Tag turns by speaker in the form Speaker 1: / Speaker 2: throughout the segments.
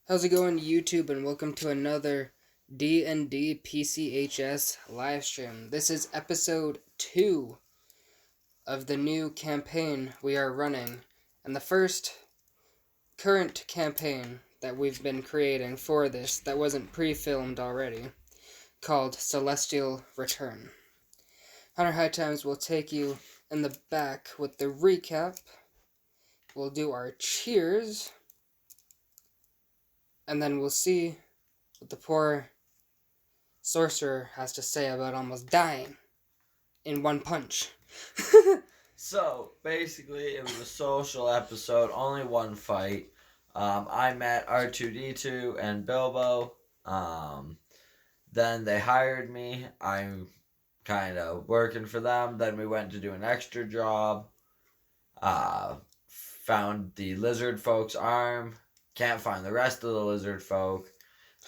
Speaker 1: How's it going, YouTube, and welcome to another D&D PCHS live stream. This is episode 2 of the new campaign we are running, and the first current campaign that we've been creating for this that wasn't pre-filmed already, called Celestial Return. Hunter High Times will take you in the back with the recap. We'll do our cheers, and then we'll see what the poor sorcerer has to say about almost dying in one punch.
Speaker 2: So, basically, it was a social episode, only one fight. I met R2-D2 and Bilbo. Then they hired me. I'm kind of working for them. Then we went to do an extra job. Found the lizard folk's arm. Can't find the rest of the lizard folk.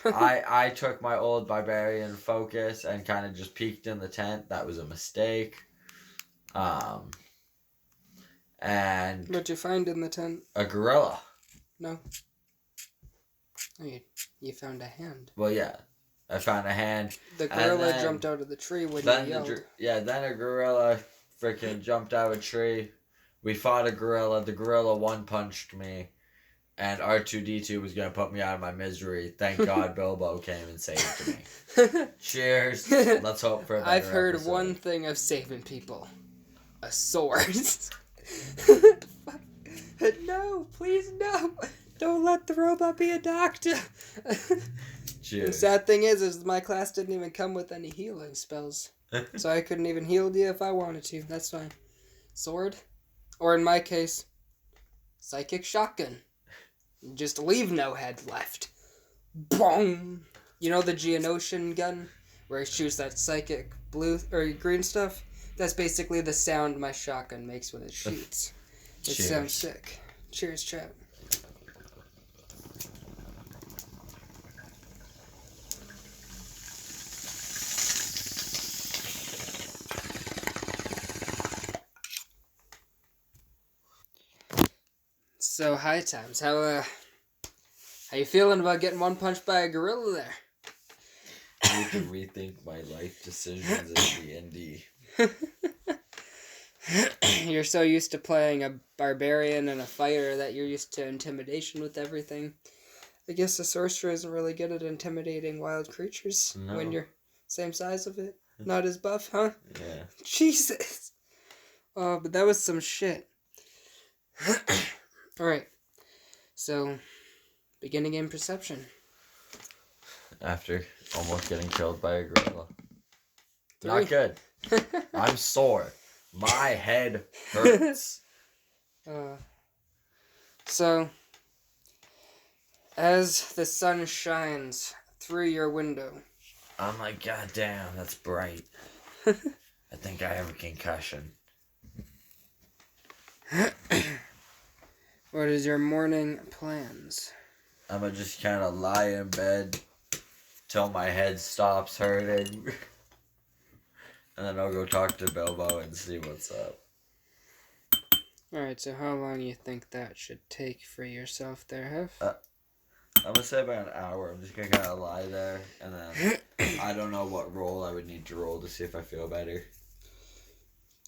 Speaker 2: I took my old barbarian focus and kind of just peeked in the tent. That was a mistake. And
Speaker 1: What'd you find in the tent?
Speaker 2: a gorilla.
Speaker 1: No. Oh, you found a hand.
Speaker 2: Well, yeah, I found a hand.
Speaker 1: The gorilla jumped out of the tree when you yelled.
Speaker 2: Then a gorilla freaking jumped out of a tree. We fought a gorilla. The gorilla one-punched me. And R2-D2 was going to put me out of my misery. Thank God Bilbo came and saved me. Cheers. Let's hope for a better
Speaker 1: I've heard
Speaker 2: episode.
Speaker 1: one thing of saving people. A sword. No, please no. Don't let the robot be a doctor.
Speaker 2: Cheers.
Speaker 1: The sad thing is my class didn't even come with any healing spells. So I couldn't even heal you if I wanted to. That's fine. Sword. Or in my case, psychic shotgun. Just leave no head left. Boom! You know the Geonosian gun? Where it shoots that psychic blue or green stuff? That's basically the sound my shotgun makes when it shoots. It sounds sick. Cheers, chat. So, High Times, how you feeling about getting one punched by a gorilla there?
Speaker 2: I need to rethink my life decisions in D&D.
Speaker 1: You're so used to playing a barbarian and a fighter that you're used to intimidation with everything. I guess the sorcerer isn't really good at intimidating wild creatures when you're same size of it. Not as buff, huh?
Speaker 2: Yeah.
Speaker 1: Jesus. Oh, but that was some shit. Alright. So, beginning game perception.
Speaker 2: After almost getting killed by a gorilla.
Speaker 1: 3.
Speaker 2: Not good. I'm sore. My head hurts.
Speaker 1: So, as the sun shines through your window.
Speaker 2: I'm like, God damn, that's bright. I think I have a concussion.
Speaker 1: What is your morning plans?
Speaker 2: I'm gonna just kind of lie in bed till my head stops hurting. And then I'll go talk to Bilbo and see what's up.
Speaker 1: Alright, so how long you think that should take for yourself there, Hef?
Speaker 2: I'm gonna say about an hour. I'm just gonna kind of lie there, and then I don't know what roll I would need to roll to see if I feel better.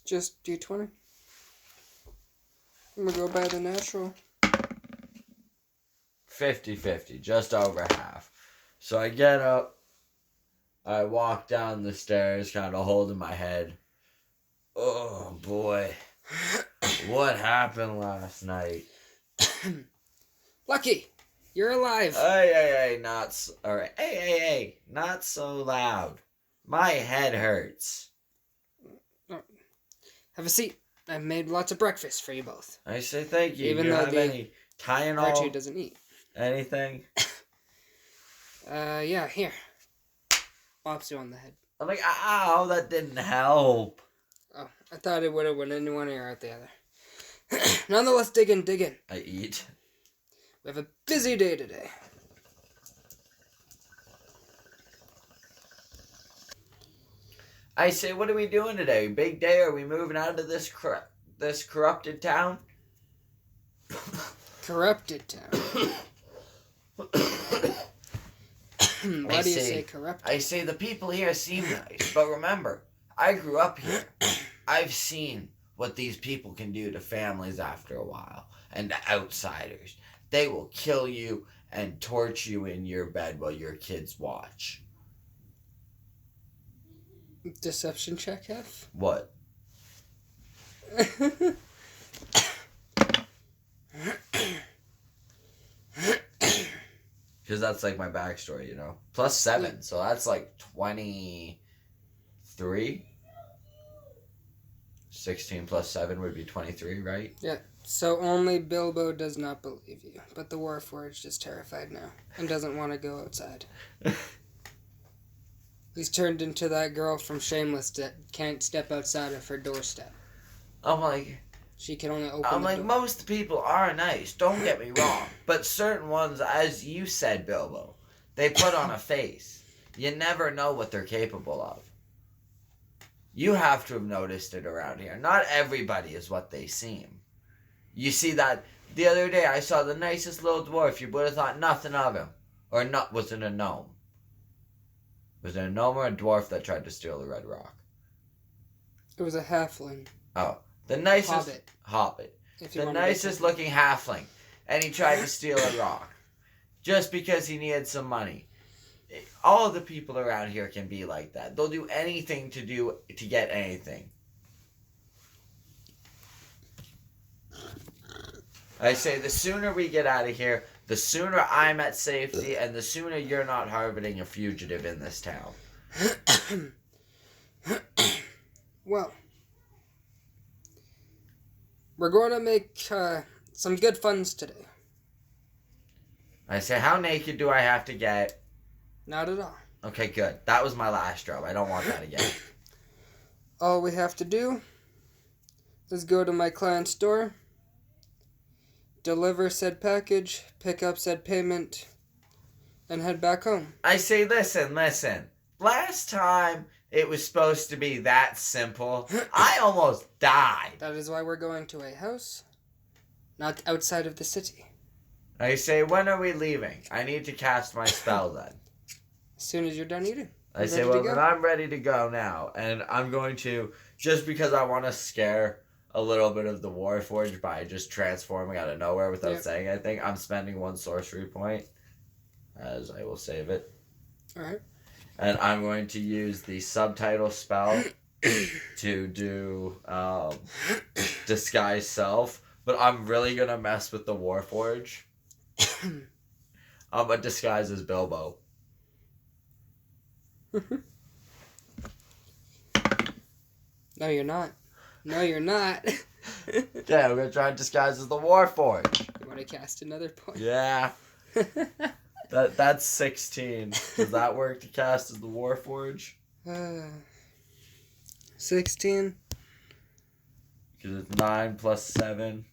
Speaker 1: Just D20. I'm gonna go by the natural.
Speaker 2: 50-50, just over half. So I get up, I walk down the stairs, kind of holding my head. Oh boy, what happened last night?
Speaker 1: Lucky, you're alive.
Speaker 2: Hey, alright. Hey, not so loud. My head hurts.
Speaker 1: Have a seat. I've made lots of breakfast for you both.
Speaker 2: I say thank you.
Speaker 1: Even
Speaker 2: Do you
Speaker 1: though
Speaker 2: have
Speaker 1: the
Speaker 2: any Tylenol?
Speaker 1: Archie doesn't eat.
Speaker 2: Anything?
Speaker 1: Yeah, here. Bops you on the head.
Speaker 2: I'm like, ow, that didn't help.
Speaker 1: Oh, I thought it would have went in one ear or out the other. Nonetheless, dig in.
Speaker 2: I eat.
Speaker 1: We have a busy day today.
Speaker 2: I say, what are we doing today? Big day? Are we moving out of this corrupted town?
Speaker 1: Corrupted town. Why do you say corrupt?
Speaker 2: I say the people here seem nice, but remember, I grew up here. I've seen what these people can do to families after a while, and to outsiders. They will kill you and torture you in your bed while your kids watch.
Speaker 1: Deception check, F?
Speaker 2: What? Because that's like my backstory, you know. Plus 7, so that's like 23. 16 plus 7 would be 23, right?
Speaker 1: Yeah. So only Bilbo does not believe you, but the Warforged is terrified now and doesn't want to go outside. He's turned into that girl from Shameless that can't step outside of her doorstep.
Speaker 2: I'm like,
Speaker 1: she can only open the door.
Speaker 2: Most people are nice, don't get me wrong. But certain ones, as you said, Bilbo, they put on a face. You never know what they're capable of. You have to have noticed it around here. Not everybody is what they seem. You see that the other day I saw the nicest little dwarf. You would have thought nothing of him. Or not, was it a gnome? Was it a gnome or a dwarf that tried to steal the red rock?
Speaker 1: It was a halfling.
Speaker 2: Oh. The nicest... Hobbit. The nicest looking halfling. And he tried to steal a rock. Just because he needed some money. All of the people around here can be like that. They'll do anything to get anything. I say the sooner we get out of here, the sooner I'm at safety, and the sooner you're not harboring a fugitive in this town.
Speaker 1: Well, we're going to make some good funds today.
Speaker 2: I say, how naked do I have to get?
Speaker 1: Not at all.
Speaker 2: Okay, good. That was my last job. I don't want that again.
Speaker 1: All we have to do is go to my client's store, deliver said package, pick up said payment, and head back home.
Speaker 2: I say, listen. Last time it was supposed to be that simple. I almost died.
Speaker 1: That is why we're going to a house, not outside of the city.
Speaker 2: I say, when are we leaving? I need to cast my spell then.
Speaker 1: As soon as you're done eating.
Speaker 2: I say, well, then I'm ready to go now. And I'm going to, just because I want to scare a little bit of the Warforged by just transforming out of nowhere without saying anything, I'm spending 1 sorcery point, as I will save it.
Speaker 1: Alright.
Speaker 2: And I'm going to use the subtitle spell to do Disguise Self. But I'm really going to mess with the Warforged. I'm going to disguise as Bilbo.
Speaker 1: No, you're not. No, you're not.
Speaker 2: Yeah, we're going to try and disguise as the Warforged.
Speaker 1: You want to cast another point?
Speaker 2: Yeah. That's 16. Does that work to cast as the Warforged?
Speaker 1: 16.
Speaker 2: Because it's 9 plus 7.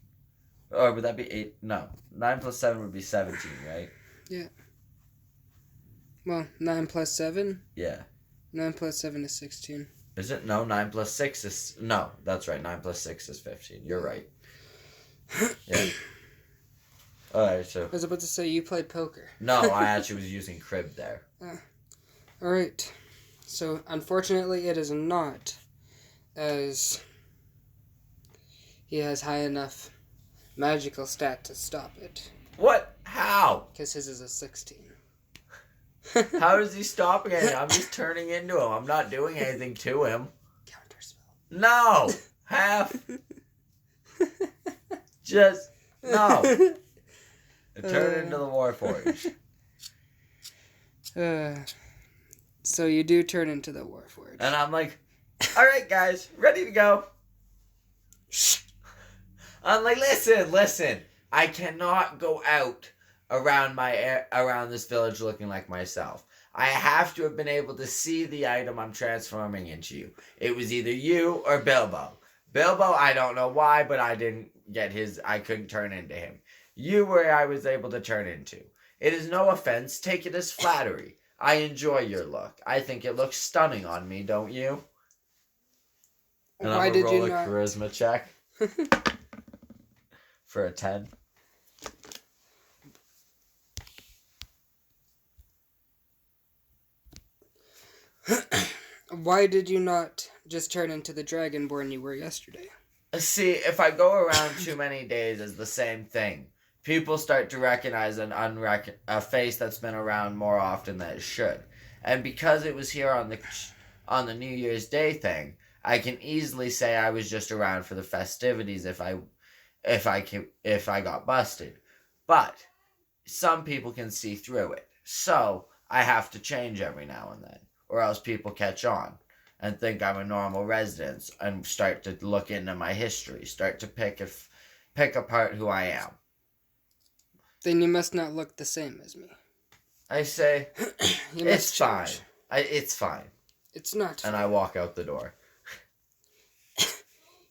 Speaker 2: Or would that be 8? No. 9 plus 7 would be 17, right?
Speaker 1: Yeah. Well, 9 plus 7?
Speaker 2: Yeah.
Speaker 1: 9 plus 7 is 16.
Speaker 2: Is it? No, 9 plus 6 is... No, that's right. 9 plus 6 is 15. You're right. Yeah. Alright, so...
Speaker 1: I was about to say you played poker.
Speaker 2: No, I actually was using crib there.
Speaker 1: Alright. So, unfortunately, it is not, as he has high enough magical stat to stop it.
Speaker 2: What? How?
Speaker 1: Because his is a 16.
Speaker 2: How is he stopping it? I'm just turning into him. I'm not doing anything to him.
Speaker 1: Counterspell.
Speaker 2: No! Half. Just... No. Turn into the Warforged.
Speaker 1: So you do turn into the Warforged.
Speaker 2: And I'm like, alright guys, ready to go. I'm like, listen. I cannot go out around this village looking like myself. I have to have been able to see the item I'm transforming into. It was either you or Bilbo. Bilbo, I don't know why, but I couldn't turn into him. You were I was able to turn into. It is no offense, take it as flattery. I enjoy your look. I think it looks stunning on me, don't you? And
Speaker 1: Why
Speaker 2: I'm
Speaker 1: did
Speaker 2: roll
Speaker 1: you
Speaker 2: a
Speaker 1: not?
Speaker 2: charisma check. For a 10.
Speaker 1: Why did you not just turn into the Dragonborn you were yesterday?
Speaker 2: See, if I go around too many days as the same thing, people start to recognize a face that's been around more often than it should. And because it was here on the New Year's Day thing, I can easily say I was just around for the festivities if I got busted. But some people can see through it. So I have to change every now and then, or else people catch on and think I'm a normal resident and start to look into my history, start to pick apart who I am.
Speaker 1: Then you must not look the same as me.
Speaker 2: I say, it's fine.
Speaker 1: Change.
Speaker 2: It's fine.
Speaker 1: It's not.
Speaker 2: And I walk out the door.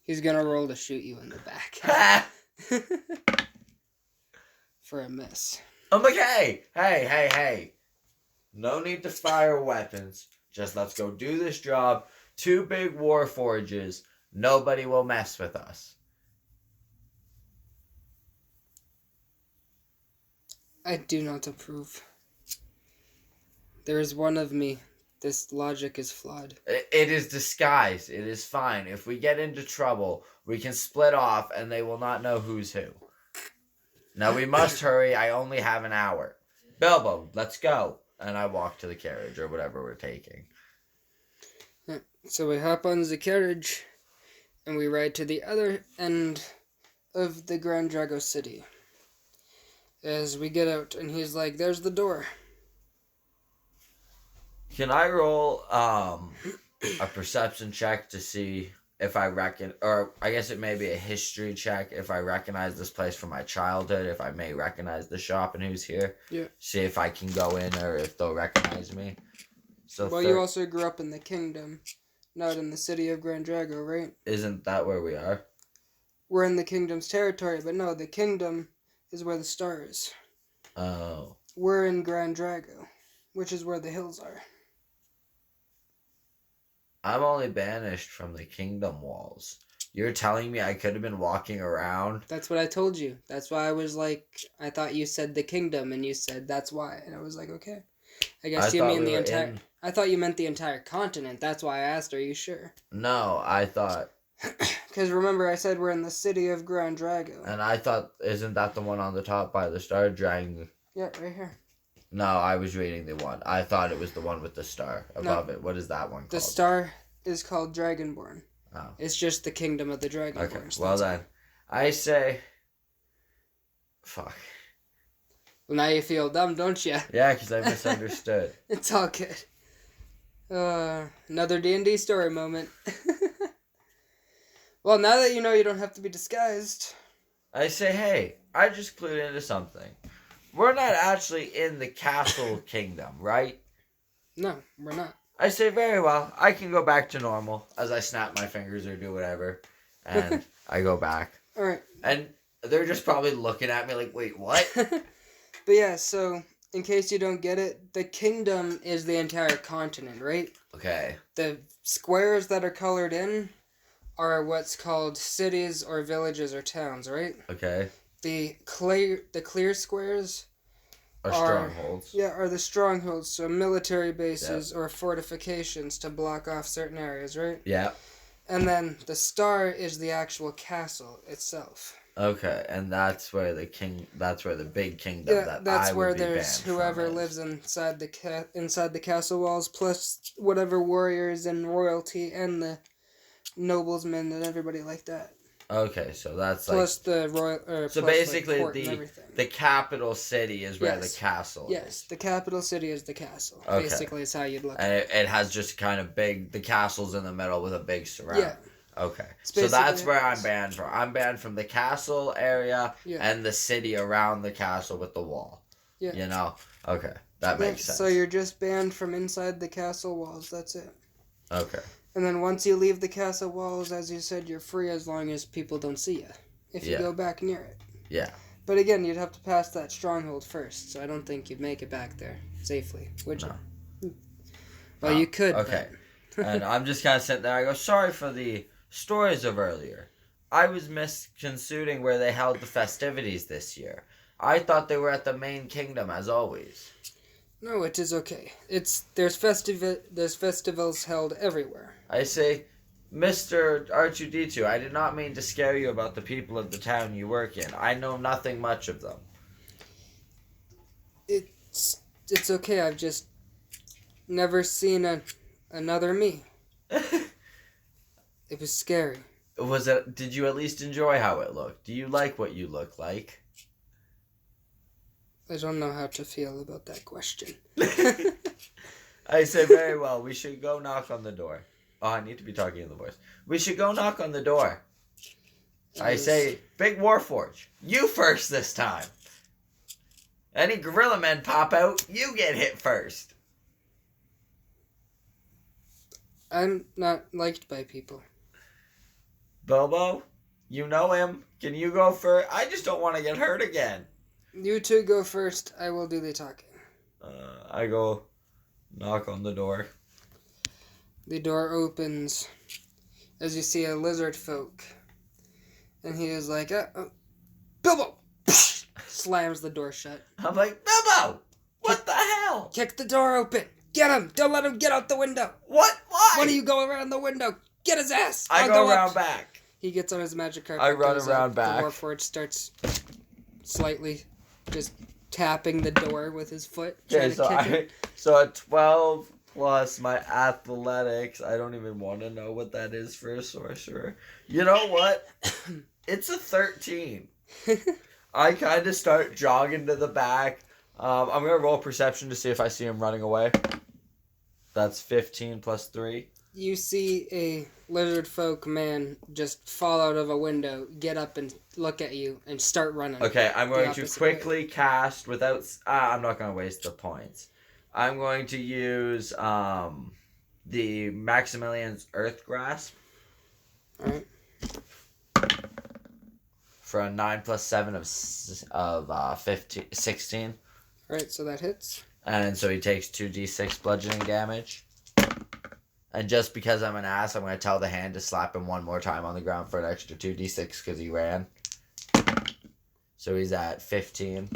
Speaker 1: He's gonna roll to shoot you in the back. For a miss.
Speaker 2: I'm like, hey. No need to fire weapons. Just let's go do this job. 2 big war forges. Nobody will mess with us.
Speaker 1: I do not approve. There is one of me. This logic is flawed.
Speaker 2: It is disguised. It is fine. If we get into trouble, we can split off and they will not know who's who. Now we must hurry. I only have an hour. Bilbo, let's go. And I walk to the carriage or whatever we're taking.
Speaker 1: So we hop on the carriage and we ride to the other end of the Grand Drago City. As we get out and he's like, there's the door.
Speaker 2: Can I roll a perception check to see if I reckon, or I guess it may be a history check if I recognize this place from my childhood, if I may recognize the shop and who's here.
Speaker 1: Yeah.
Speaker 2: See if I can go in or if they'll recognize me. So
Speaker 1: well, you also grew up in the kingdom, not in the city of Grand Drago, right?
Speaker 2: Isn't that where we are?
Speaker 1: We're in the kingdom's territory, but no, the kingdom is where the star is.
Speaker 2: Oh.
Speaker 1: We're in Grand Drago, which is where the hills are.
Speaker 2: I'm only banished from the kingdom walls. You're telling me I could have been walking around?
Speaker 1: That's what I told you. That's why I was like, I thought you said the kingdom, and you said that's why. And I was like, okay. I guess you mean the entire... I thought you meant the entire continent. That's why I asked, are you sure?
Speaker 2: No, I thought...
Speaker 1: Because remember, I said we're in the city of Grand Drago.
Speaker 2: And I thought, isn't that the one on the top by the star dragon?
Speaker 1: Yeah, right here.
Speaker 2: No, I was reading the one. I thought it was the one with the star above it. What is that one called?
Speaker 1: The star is called Dragonborn.
Speaker 2: Oh.
Speaker 1: It's just the kingdom of the Dragonborn.
Speaker 2: Okay, well then, I say... Fuck.
Speaker 1: Well, now you feel dumb, don't you?
Speaker 2: Yeah, because I misunderstood.
Speaker 1: It's all good. Another D&D story moment. Well, now that you know you don't have to be disguised.
Speaker 2: I say, hey, I just clued into something. We're not actually in the castle kingdom, right?
Speaker 1: No, we're not.
Speaker 2: I say, very well. I can go back to normal as I snap my fingers or do whatever. And I go back.
Speaker 1: All right.
Speaker 2: And they're just probably looking at me like, wait, what?
Speaker 1: But yeah, so in case you don't get it, the kingdom is the entire continent, right?
Speaker 2: Okay.
Speaker 1: The squares that are colored in are what's called cities or villages or towns, right?
Speaker 2: Okay.
Speaker 1: The clear squares
Speaker 2: Or strongholds.
Speaker 1: Yeah, are the strongholds, so military bases or fortifications to block off certain areas, right?
Speaker 2: Yeah.
Speaker 1: And then the star is the actual castle itself.
Speaker 2: Okay, and that's where the big kingdom
Speaker 1: that's
Speaker 2: I
Speaker 1: where
Speaker 2: would be
Speaker 1: there's
Speaker 2: banned
Speaker 1: whoever
Speaker 2: from
Speaker 1: lives inside the castle walls, plus whatever warriors and royalty and the noblesmen and everybody like that.
Speaker 2: Okay, so that's
Speaker 1: plus the royal.
Speaker 2: So
Speaker 1: plus
Speaker 2: basically,
Speaker 1: like
Speaker 2: the capital city is where the castle is.
Speaker 1: Yes, the capital city is the castle.
Speaker 2: Okay.
Speaker 1: Basically, is how you'd look
Speaker 2: and
Speaker 1: at it.
Speaker 2: And it has just kind of big. The castle's in the middle with a big surround.
Speaker 1: Yeah.
Speaker 2: Okay. So that's where I'm banned from. I'm banned from the castle area and the city around the castle with the wall.
Speaker 1: Yeah.
Speaker 2: You know? Okay. That makes sense.
Speaker 1: So you're just banned from inside the castle walls. That's it.
Speaker 2: Okay.
Speaker 1: And then once you leave the castle walls, as you said, you're free as long as people don't see you. If you go back near it.
Speaker 2: Yeah.
Speaker 1: But again, you'd have to pass that stronghold first, so I don't think you'd make it back there safely, would you?
Speaker 2: No.
Speaker 1: Well, you could.
Speaker 2: Okay. And I'm just kind of sitting there. I go, sorry for the stories of earlier. I was misconstruing where they held the festivities this year. I thought they were at the main kingdom, as always.
Speaker 1: No, it is okay. There's festivals held everywhere.
Speaker 2: I say, Mr. R2D2, I did not mean to scare you about the people of the town you work in. I know nothing much of them.
Speaker 1: It's okay. I've just never seen another me. It was scary.
Speaker 2: Did you at least enjoy how it looked? Do you like what you look like?
Speaker 1: I don't know how to feel about that question.
Speaker 2: I say, very well, we should go knock on the door. Oh, I need to be talking in the voice. We should go knock on the door. I say, Big Warforge, you first this time. Any gorilla men pop out, you get hit first.
Speaker 1: I'm not liked by people.
Speaker 2: Bilbo, you know him. Can you go first? I just don't want to get hurt again.
Speaker 1: You two go first. I will do the talking.
Speaker 2: I go knock on the door.
Speaker 1: The door opens as you see a lizard folk. And he is like, Bilbo! Slams the door shut.
Speaker 2: I'm like, Bilbo! What the hell?
Speaker 1: Kick the door open! Get him! Don't let him get out the window!
Speaker 2: What? Why?
Speaker 1: Why do you go around the window? Get his ass!
Speaker 2: I go around back.
Speaker 1: He gets on his magic carpet.
Speaker 2: I run around back.
Speaker 1: The Warforged starts slightly just tapping the door with his foot.
Speaker 2: Okay, so a 12 plus my athletics. I don't even want to know what that is for a sorcerer. You know what? It's a 13. I kind of start jogging to the back. I'm going to roll perception to see if I see him running away. That's 15 plus 3.
Speaker 1: You see a lizard folk man just fall out of a window, get up and look at you, and start running.
Speaker 2: Okay, I'm going to quickly cast without... I'm not going to waste the points. I'm going to use the Maximilian's Earth Grasp.
Speaker 1: Alright.
Speaker 2: For a 9 plus 7 of 16.
Speaker 1: Alright, so that hits.
Speaker 2: And so he takes 2d6 bludgeoning damage. And just because I'm an ass, I'm going to tell the hand to slap him one more time on the ground for an extra 2d6 because he ran. So he's at 15.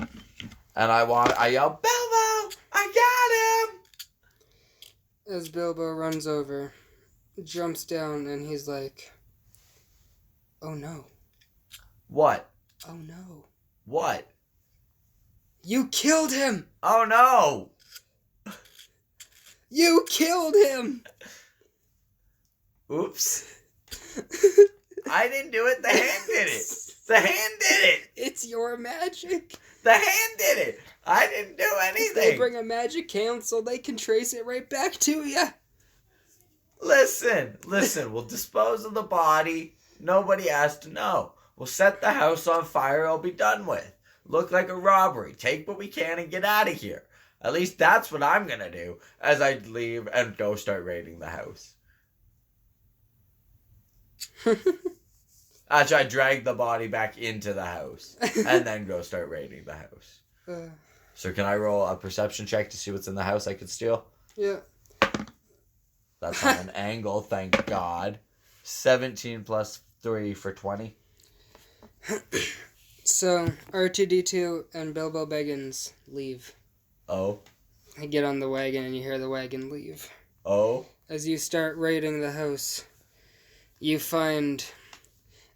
Speaker 2: And I yell, Bilbo! I got him!
Speaker 1: As Bilbo runs over, jumps down, and he's like, oh no.
Speaker 2: What?
Speaker 1: Oh no.
Speaker 2: What?
Speaker 1: You killed him!
Speaker 2: Oh no!
Speaker 1: You killed him!
Speaker 2: Oops. I didn't do it. The hand did it. The hand did it.
Speaker 1: It's your magic.
Speaker 2: The hand did it. I didn't do anything.
Speaker 1: They bring a magic council. They can trace it right back to you.
Speaker 2: Listen. We'll dispose of the body. Nobody has to know. We'll set the house on fire. It'll be done with. Look like a robbery. Take what we can and get out of here. At least that's what I'm going to do as I leave and go start raiding the house. Actually, I drag the body back into the house and then go start raiding the house. So can I roll a perception check to see what's in the house I could steal?
Speaker 1: Yeah.
Speaker 2: That's on an angle, thank God. 17 plus 3 for 20.
Speaker 1: So, R2-D2 and Bilbo Baggins leave.
Speaker 2: Oh.
Speaker 1: I get on the wagon and you hear the wagon leave.
Speaker 2: Oh.
Speaker 1: As you start raiding the house, you find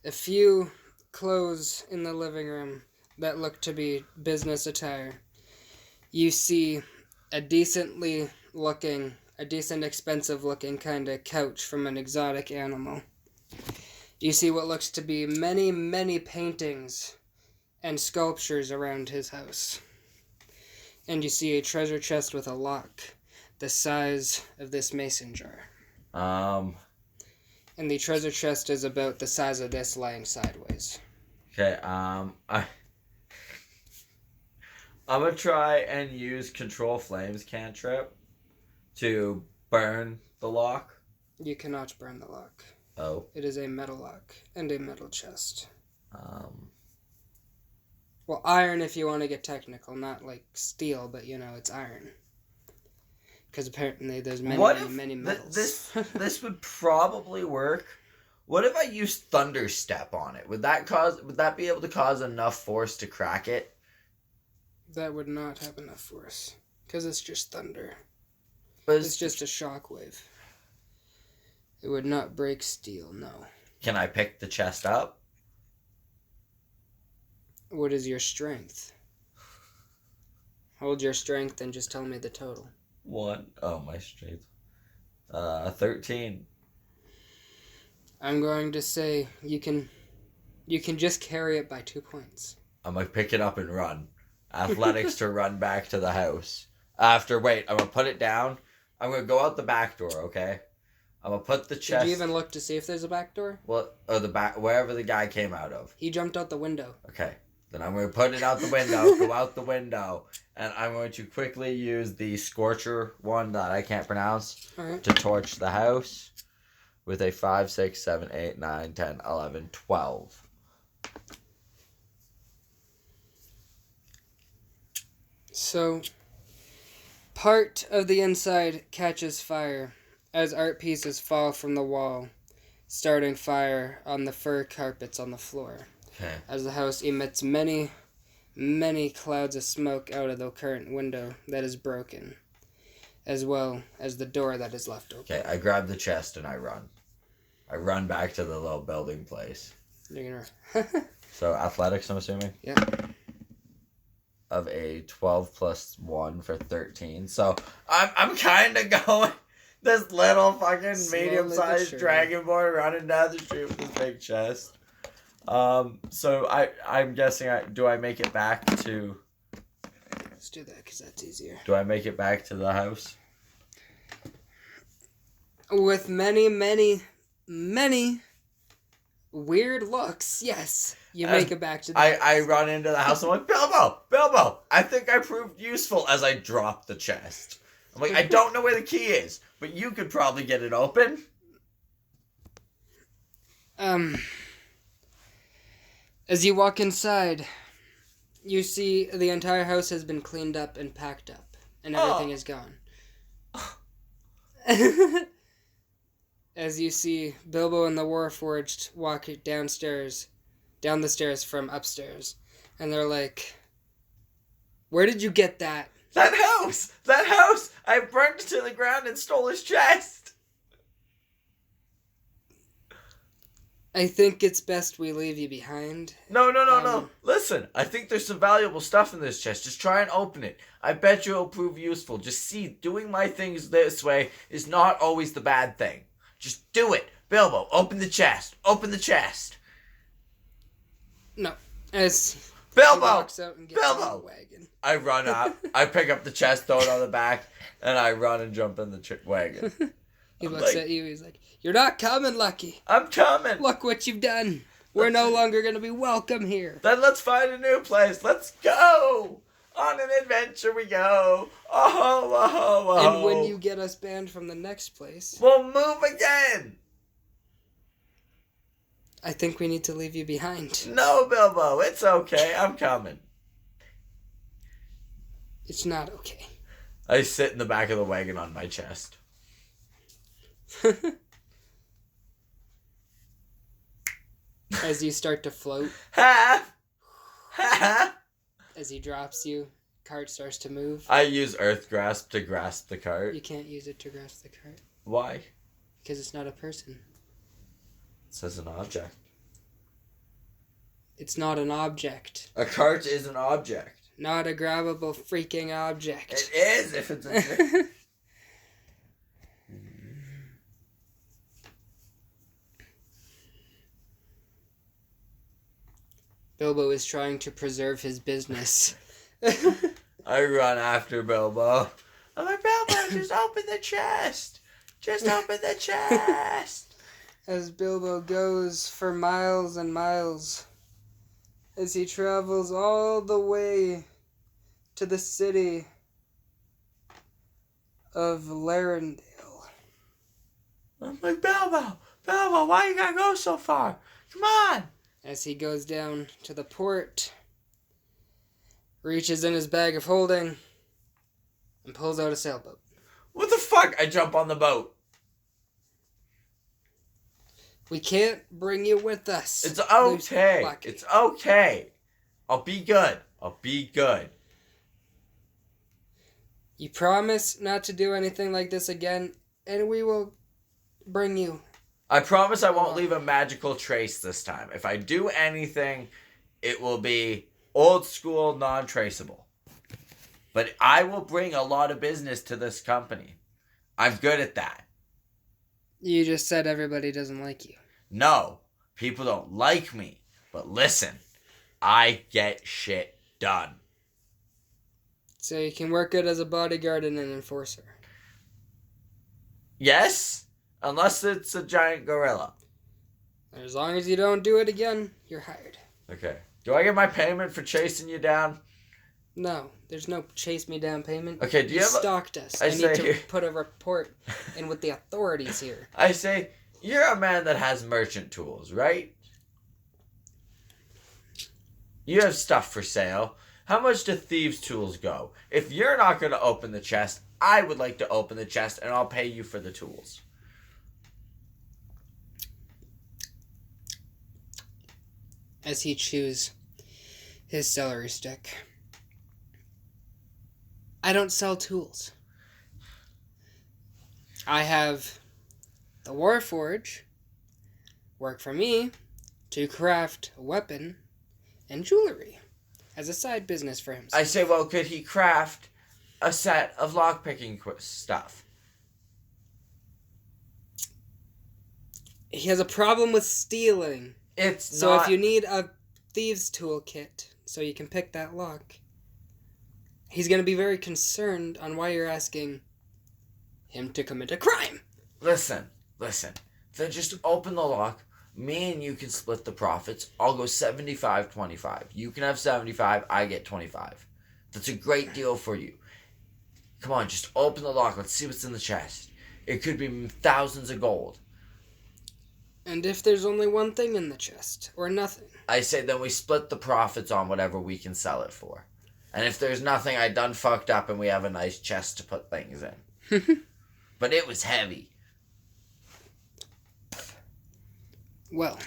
Speaker 1: a few clothes in the living room that look to be business attire. You see a decent expensive looking kind of couch from an exotic animal. You see what looks to be many, many paintings and sculptures around his house. And you see a treasure chest with a lock the size of this mason jar. And the treasure chest is about the size of this lying sideways.
Speaker 2: Okay, I'm gonna try and use Control Flames cantrip to burn the lock.
Speaker 1: You cannot burn the lock.
Speaker 2: Oh.
Speaker 1: It is a metal lock and a metal chest. Well, iron if you want to get technical, not like steel, but it's iron. Because apparently there's many metals.
Speaker 2: This would probably work. What if I use Thunder Step on it? Would that be able to cause enough force to crack it?
Speaker 1: That would not have enough force. Because it's just thunder.
Speaker 2: But
Speaker 1: It's just a shockwave. It would not break steel, no.
Speaker 2: Can I pick the chest up?
Speaker 1: What is your strength? Hold your strength and just tell me the total.
Speaker 2: 1. Oh, my strength. 13.
Speaker 1: I'm going to say you can just carry it by 2 points.
Speaker 2: I'm going to pick it up and run. Athletics to run back to the house. I'm going to put it down. I'm going to go out the back door, okay? I'm going to put the chest...
Speaker 1: Did you even look to see if there's a back door?
Speaker 2: Well, or the back, wherever the guy came out of.
Speaker 1: He jumped out the window.
Speaker 2: Okay. Then I'm going to put it out the window, go out the window, and I'm going to quickly use the Scorcher one that I can't pronounce to torch the house with a 5, 6, 7, 8, 9, 10, 11, 12.
Speaker 1: So, part of the inside catches fire as art pieces fall from the wall, starting fire on the fur carpets on the floor.
Speaker 2: Okay.
Speaker 1: As the house emits many, many clouds of smoke out of the current window that is broken, as well as the door that is left open.
Speaker 2: Okay, I grab the chest and I run. I run back to the little building place.
Speaker 1: You're gonna...
Speaker 2: So, athletics, I'm assuming?
Speaker 1: Yeah.
Speaker 2: Of a 12 plus 1 for 13. So, I'm kind of going this little fucking medium-sized dragonborn running down the street with this big chest. So I'm guessing do I make it back to...
Speaker 1: Let's do that because that's easier.
Speaker 2: Do I make it back to the house?
Speaker 1: With many, many, many weird looks, yes. You make it back to the house.
Speaker 2: I run into the house. I'm like, Bilbo, I think I proved useful as I drop the chest. I'm like, I don't know where the key is, but you could probably get it open.
Speaker 1: As you walk inside, you see the entire house has been cleaned up and packed up, and everything is gone. As you see Bilbo and the Warforged walk down the stairs from upstairs, and they're like, "Where did you get that?"
Speaker 2: That house! I burned to the ground and stole his chest!
Speaker 1: I think it's best we leave you behind.
Speaker 2: No. Listen, I think there's some valuable stuff in this chest. Just try and open it. I bet you it'll prove useful. Just see, doing my things this way is not always the bad thing. Just do it. Bilbo, open the chest. Open the chest.
Speaker 1: No. As
Speaker 2: Bilbo!
Speaker 1: he walks out and gets
Speaker 2: Bilbo!
Speaker 1: on the wagon.
Speaker 2: I run up. I pick up the chest, throw it on the back, and I run and jump in the wagon.
Speaker 1: He looks at you, he's like, "You're not coming, Lucky.
Speaker 2: I'm coming.
Speaker 1: Look what you've done. We're no longer going to be welcome here."
Speaker 2: Then let's find a new place. Let's go. On an adventure we go. Oh.
Speaker 1: And when you get us banned from the next place,
Speaker 2: we'll move again.
Speaker 1: I think we need to leave you behind.
Speaker 2: No, Bilbo, it's okay. I'm coming.
Speaker 1: It's not okay.
Speaker 2: I sit in the back of the wagon on my chest.
Speaker 1: As you start to float,
Speaker 2: Ha!
Speaker 1: as he drops you, cart starts to move.
Speaker 2: I use Earth Grasp to grasp the cart.
Speaker 1: You can't use it to grasp the cart.
Speaker 2: Why?
Speaker 1: Because it's not a person.
Speaker 2: It says an object.
Speaker 1: It's not an object.
Speaker 2: A cart is an object.
Speaker 1: Not a grabbable freaking object.
Speaker 2: It is if it's a...
Speaker 1: Bilbo is trying to preserve his business.
Speaker 2: I run after Bilbo. I'm like, Bilbo, just open the chest. Just open the chest.
Speaker 1: As Bilbo goes for miles and miles, as he travels all the way to the city of Larendale.
Speaker 2: I'm like, Bilbo, why you gotta go so far? Come on.
Speaker 1: As he goes down to the port, reaches in his bag of holding, and pulls out a sailboat.
Speaker 2: What the fuck? I jump on the boat.
Speaker 1: We can't bring you with us.
Speaker 2: It's okay. It's okay. I'll be good.
Speaker 1: You promise not to do anything like this again, and we will bring you.
Speaker 2: I promise I won't leave a magical trace this time. If I do anything, it will be old school, non-traceable. But I will bring a lot of business to this company. I'm good at that.
Speaker 1: You just said everybody doesn't like you.
Speaker 2: No, people don't like me. But listen, I get shit done.
Speaker 1: So you can work good as a bodyguard and an enforcer.
Speaker 2: Yes? Unless it's a giant gorilla.
Speaker 1: As long as you don't do it again, you're hired.
Speaker 2: Okay. Do I get my payment for chasing you down?
Speaker 1: No, there's no chase me down payment.
Speaker 2: Okay, do you have
Speaker 1: stalked us. I need to put a report in with the authorities here.
Speaker 2: I say, you're a man that has merchant tools, right? You have stuff for sale. How much do thieves' tools go? If you're not going to open the chest, I would like to open the chest and I'll pay you for the tools.
Speaker 1: As he chews his celery stick. I don't sell tools. I have the Warforge work for me to craft a weapon and jewelry as a side business for himself.
Speaker 2: I say, well, could he craft a set of lockpicking stuff?
Speaker 1: He has a problem with stealing. So if you need a thieves' toolkit so you can pick that lock, he's going to be very concerned on why you're asking him to commit a crime.
Speaker 2: Listen. Then just open the lock. Me and you can split the profits. I'll go 75-25. You can have 75, I get 25. That's a great deal for you. Come on, just open the lock. Let's see what's in the chest. It could be thousands of gold.
Speaker 1: And if there's only one thing in the chest, or nothing?
Speaker 2: I say then we split the profits on whatever we can sell it for. And if there's nothing, I done fucked up and we have a nice chest to put things in. But it was heavy.
Speaker 1: Well.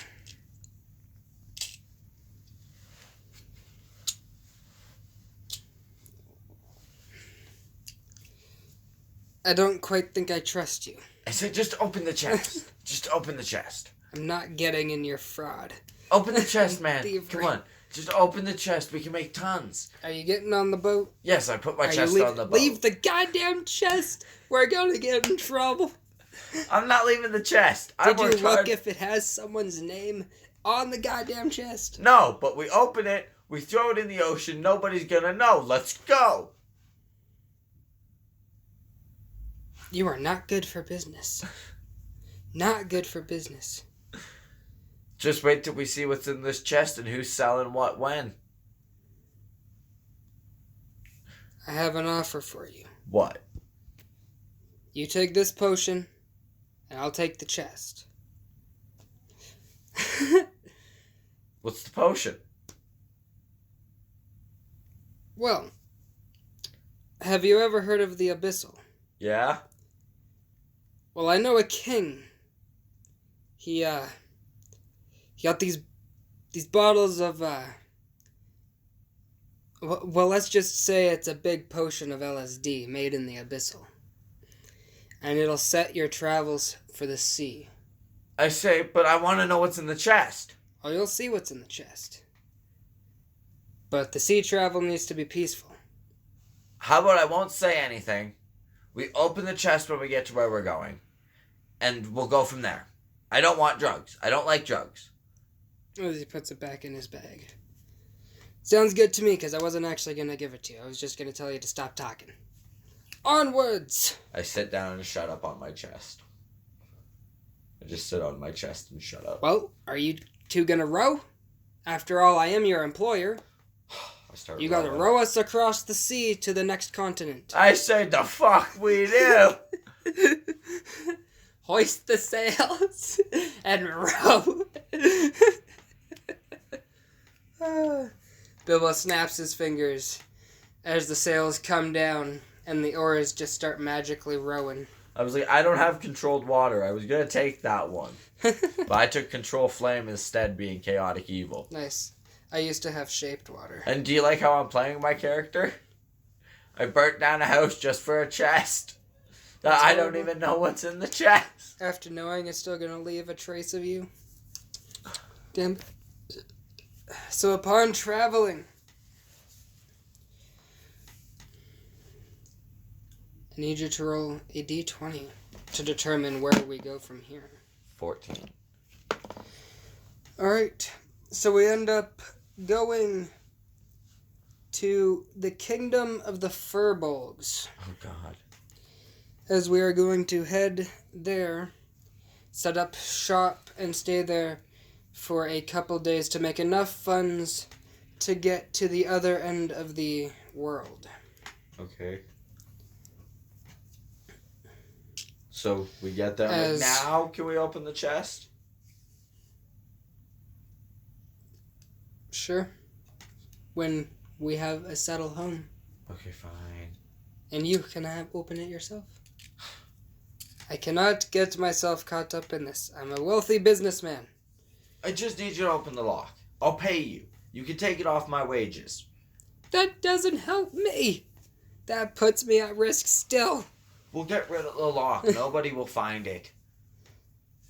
Speaker 1: I don't quite think I trust you.
Speaker 2: I said just open the chest. Just open the chest.
Speaker 1: I'm not getting in your fraud.
Speaker 2: Open the chest, man. Come on. Just open the chest. We can make tons.
Speaker 1: Are you getting on the boat?
Speaker 2: Yes, I put my chest on the boat.
Speaker 1: Leave the goddamn chest. We're going to get in trouble.
Speaker 2: I'm not leaving the chest.
Speaker 1: Did you look if it has someone's name on the goddamn chest?
Speaker 2: No, but we open it. We throw it in the ocean. Nobody's going to know. Let's go.
Speaker 1: You are not good for business. Not good for business.
Speaker 2: Just wait till we see what's in this chest and who's selling what when.
Speaker 1: I have an offer for you.
Speaker 2: What?
Speaker 1: You take this potion, and I'll take the chest.
Speaker 2: What's the potion?
Speaker 1: Well, have you ever heard of the Abyssal?
Speaker 2: Yeah?
Speaker 1: Well, I know a king. He got these bottles of, well, let's just say it's a big potion of LSD made in the Abyssal. And it'll set your travels for the sea.
Speaker 2: I say, but I want to know what's in the chest.
Speaker 1: Oh, you'll see what's in the chest. But the sea travel needs to be peaceful.
Speaker 2: How about I won't say anything. We open the chest when we get to where we're going. And we'll go from there. I don't want drugs. I don't like drugs.
Speaker 1: As he puts it back in his bag. Sounds good to me, because I wasn't actually going to give it to you. I was just going to tell you to stop talking. Onwards!
Speaker 2: I sit down and shut up on my chest. I just sit on my chest and shut up.
Speaker 1: Well, are you two going to row? After all, I am your employer. You got to row us across the sea to the next continent.
Speaker 2: I say the fuck we do!
Speaker 1: Hoist the sails and row. Bilbo snaps his fingers as the sails come down and the oars just start magically rowing.
Speaker 2: I was like, I don't have controlled water. I was going to take that one. But I took control flame instead, being chaotic evil.
Speaker 1: Nice. I used to have shaped water.
Speaker 2: And do you like how I'm playing my character? I burnt down a house just for a chest.
Speaker 1: That's
Speaker 2: I don't
Speaker 1: horrible.
Speaker 2: even know what's in the chest.
Speaker 1: After knowing it's still gonna leave a trace of you. Damn. So upon traveling, I need you to roll a d20 to determine where we go from here.
Speaker 2: 14.
Speaker 1: Alright, so we end up going to the Kingdom of the Furbolgs.
Speaker 2: Oh, God.
Speaker 1: As we are going to head there, set up shop, and stay there for a couple days to make enough funds to get to the other end of the world.
Speaker 2: Okay. So we get there.
Speaker 1: As-
Speaker 2: Now, can we open the chest?
Speaker 1: Sure. When we have a settled home.
Speaker 2: Okay, fine.
Speaker 1: And you can open it yourself. I cannot get myself caught up in this. I'm a wealthy businessman.
Speaker 2: I just need you to open the lock. I'll pay you. You can take it off my wages.
Speaker 1: That doesn't help me. That puts me at risk still.
Speaker 2: We'll get rid of the lock. Nobody will find it.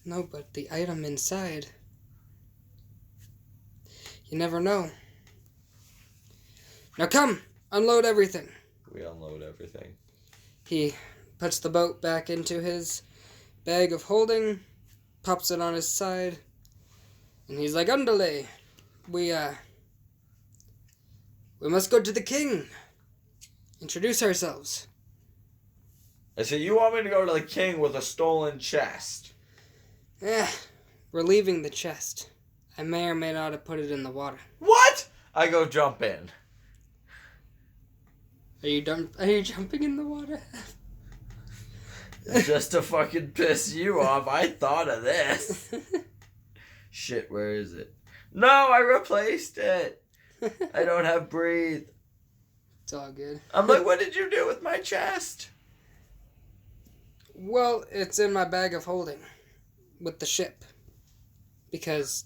Speaker 1: No, but the item inside. You never know. Now come, unload everything.
Speaker 2: We unload everything.
Speaker 1: He puts the boat back into his bag of holding, pops it on his side, and he's like, "Underlay, we must go to the king. Introduce ourselves."
Speaker 2: I said, you want me to go to the king with a stolen chest?
Speaker 1: We're leaving the chest. I may or may not have put it in the water.
Speaker 2: What? I go jump in.
Speaker 1: Are you done? Are you jumping in the water?
Speaker 2: Just to fucking piss you off, I thought of this. Shit, where is it? No, I replaced it. I don't have breathe.
Speaker 1: It's all good.
Speaker 2: I'm like, what did you do with my chest?
Speaker 1: Well, it's in my bag of holding with the ship. Because,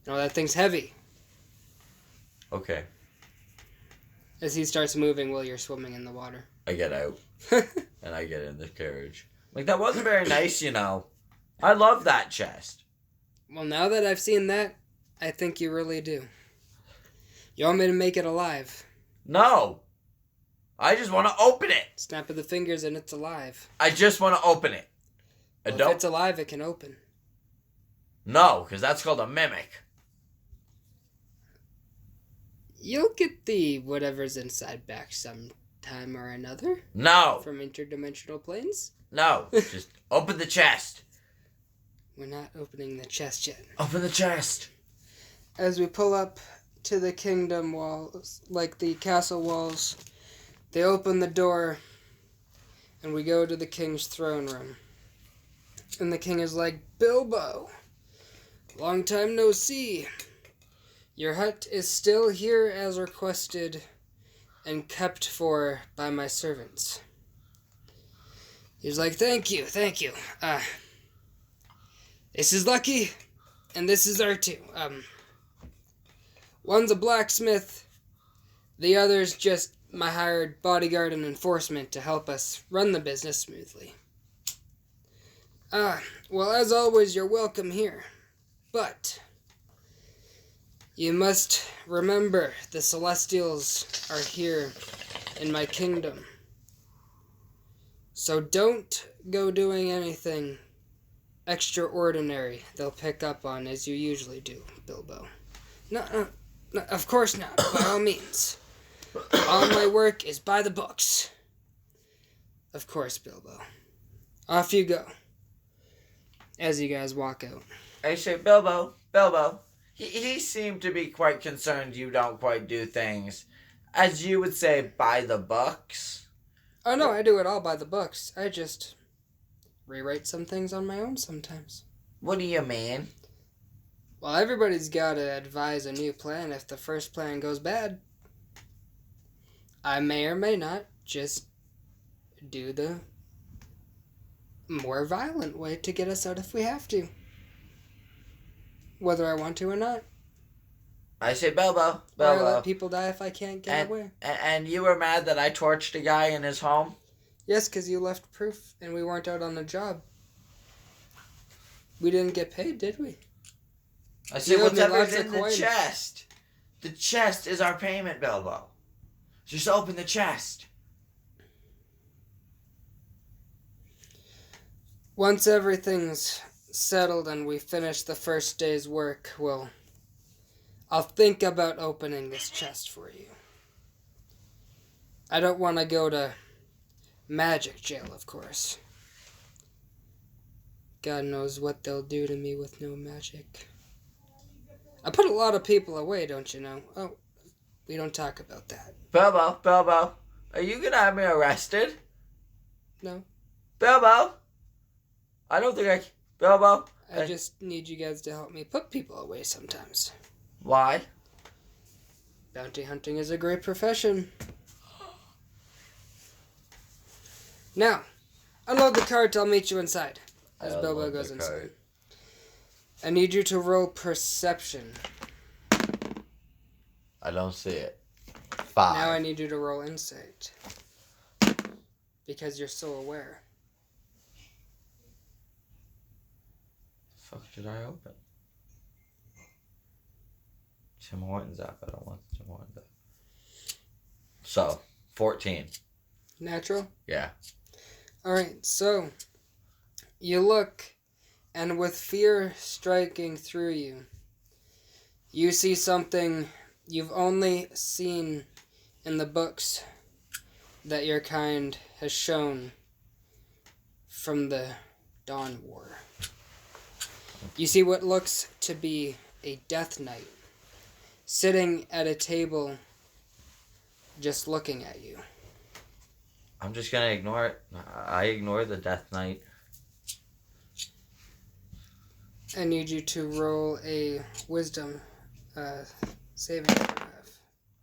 Speaker 1: that thing's heavy.
Speaker 2: Okay,
Speaker 1: As he starts moving while you're swimming in the water.
Speaker 2: I get out. And I get in the carriage. Like, that wasn't very nice, I love that chest.
Speaker 1: Well, now that I've seen that, I think you really do. You want me to make it alive?
Speaker 2: No. I just want to open it.
Speaker 1: Snap of the fingers and it's alive.
Speaker 2: I just want to open it. I
Speaker 1: Well,
Speaker 2: don't.
Speaker 1: if it's alive, it can open.
Speaker 2: No, because that's called a mimic.
Speaker 1: You'll get the whatever's inside back sometime or another.
Speaker 2: No.
Speaker 1: From interdimensional planes.
Speaker 2: No. Just open the chest.
Speaker 1: We're not opening the chest yet.
Speaker 2: Open the chest.
Speaker 1: As we pull up to the kingdom walls, like the castle walls, they open the door and we go to the king's throne room. And the king is like, "Bilbo, long time no see. Your hut is still here as requested and kept for by my servants." He's like, Thank you. This is Lucky, and this is R2. One's a blacksmith, the other's just my hired bodyguard and enforcement to help us run the business smoothly. Well, as always, you're welcome here. But you must remember the Celestials are here in my kingdom. So don't go doing anything extraordinary they'll pick up on as you usually do, Bilbo. No, of course not, by all means. All my work is by the books. Of course, Bilbo. Off you go. As you guys walk out.
Speaker 2: I say, Bilbo. He seemed to be quite concerned you don't quite do things, as you would say, by the books.
Speaker 1: Oh no, I do it all by the books. I just rewrite some things on my own sometimes.
Speaker 2: What do you mean?
Speaker 1: Well, everybody's got to advise a new plan if the first plan goes bad. I may or may not just do the more violent way to get us out if we have to. Whether I want to or not.
Speaker 2: I say, Bilbo,
Speaker 1: Why let
Speaker 2: Bilbo.
Speaker 1: people die if I can't get away?
Speaker 2: And you were mad that I torched a guy in his home?
Speaker 1: Yes, because you left proof and we weren't out on a job. We didn't get paid, did we?
Speaker 2: I say,
Speaker 1: You owed me
Speaker 2: whatever's
Speaker 1: lots of
Speaker 2: in the
Speaker 1: coin.
Speaker 2: chest. The chest is our payment, Bilbo. Just open the chest.
Speaker 1: Once everything's settled and we finish the first day's work, I'll think about opening this chest for you. I don't want to go to magic jail, of course. God knows what they'll do to me with no magic. I put a lot of people away, don't you know? Oh, we don't talk about that.
Speaker 2: Bilbo, are you gonna have me arrested?
Speaker 1: No.
Speaker 2: Bilbo? I don't think I... Bilbo?
Speaker 1: I just need you guys to help me put people away sometimes.
Speaker 2: Why?
Speaker 1: Bounty hunting is a great profession. Now, unload the cart, I'll meet you inside. As Bilbo goes inside. I need you to roll perception.
Speaker 2: I don't see it. 5.
Speaker 1: Now I need you to roll insight. Because you're so aware.
Speaker 2: The fuck did I open? Tim Hortons app. I don't want the Tim Hortons app. So, 14.
Speaker 1: Natural?
Speaker 2: Yeah.
Speaker 1: Alright, so you look, and with fear striking through you, you see something you've only seen in the books that your kind has shown from the Dawn War. You see what looks to be a Death Knight sitting at a table just looking at you.
Speaker 2: I'm just gonna ignore it. I ignore the Death Knight.
Speaker 1: I need you to roll a wisdom saving throw.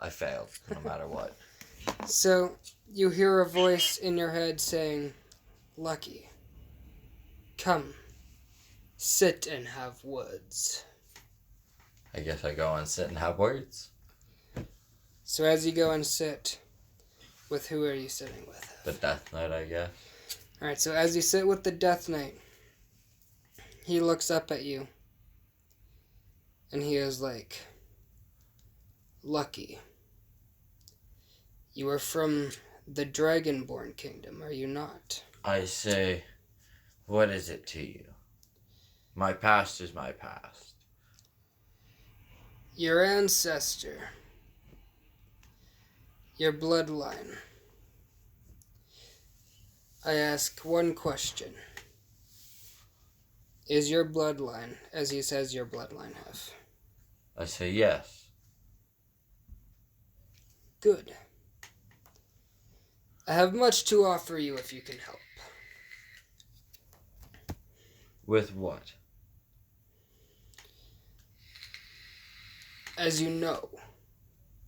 Speaker 2: I failed, no matter what.
Speaker 1: So, you hear a voice in your head saying, Lucky, come, sit and have words.
Speaker 2: I guess I go and sit and have words.
Speaker 1: So as you go and sit, with who are you sitting with?
Speaker 2: The Death Knight, I guess.
Speaker 1: Alright, so as you sit with the Death Knight, he looks up at you, and he is like, Lucky, you are from the Dragonborn Kingdom, are you not?
Speaker 2: I say, what is it to you? My past is my past.
Speaker 1: Your ancestor, your bloodline. I ask one question. Is your bloodline, as he says your bloodline have?
Speaker 2: I say yes.
Speaker 1: Good. I have much to offer you if you can help.
Speaker 2: With what?
Speaker 1: As you know,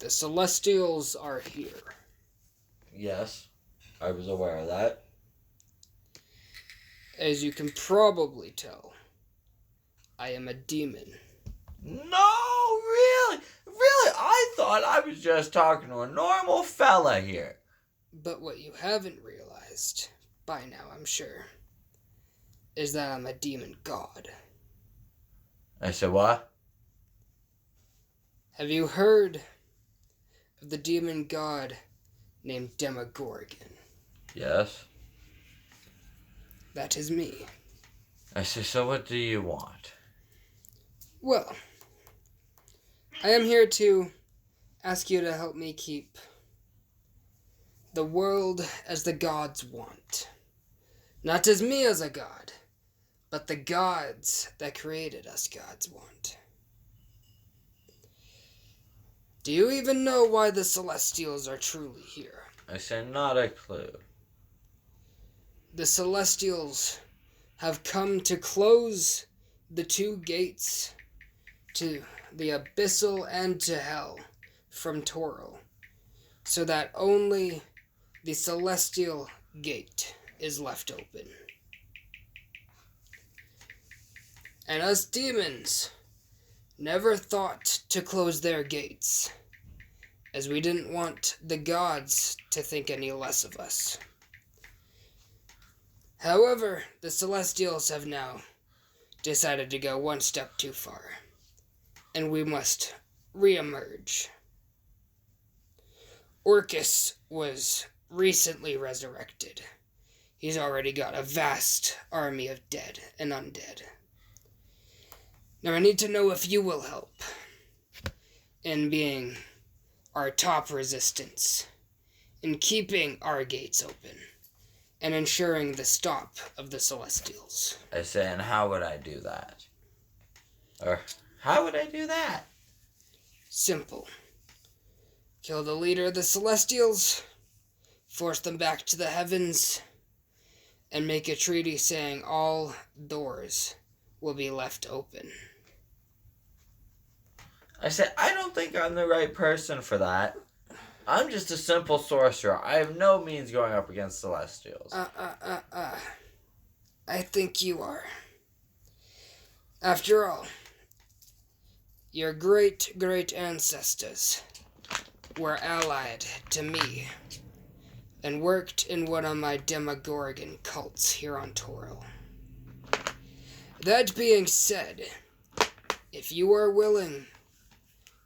Speaker 1: the Celestials are here.
Speaker 2: Yes, I was aware of that.
Speaker 1: As you can probably tell, I am a demon.
Speaker 2: No, really? Really? I thought I was just talking to a normal fella here.
Speaker 1: But what you haven't realized, by now I'm sure, is that I'm a demon god.
Speaker 2: I said, what?
Speaker 1: Have you heard of the demon god named Demogorgon?
Speaker 2: Yes.
Speaker 1: That is me.
Speaker 2: I said, so what do you want?
Speaker 1: Well, I am here to ask you to help me keep the world as the gods want. Not as me as a god, but the gods that created us gods want. Do you even know why the Celestials are truly here?
Speaker 2: I said, not a clue.
Speaker 1: The Celestials have come to close the two gates to the Abyssal and to Hell from Toril, so that only the Celestial Gate is left open. And us demons never thought to close their gates, as we didn't want the gods to think any less of us. However, the Celestials have now decided to go one step too far, and we must re-emerge. Orcus was recently resurrected. He's already got a vast army of dead and undead. Now I need to know if you will help in being our top resistance, in keeping our gates open, and ensuring the stop of the Celestials.
Speaker 2: I say, and how would I do that? Or, how would I do that?
Speaker 1: Simple. Kill the leader of the Celestials, force them back to the heavens, and make a treaty saying all doors will be left open.
Speaker 2: I said, I don't think I'm the right person for that. I'm just a simple sorcerer. I have no means going up against Celestials.
Speaker 1: I think you are. After all, your great ancestors were allied to me and worked in one of my Demogorgon cults here on Toril. That being said, if you are willing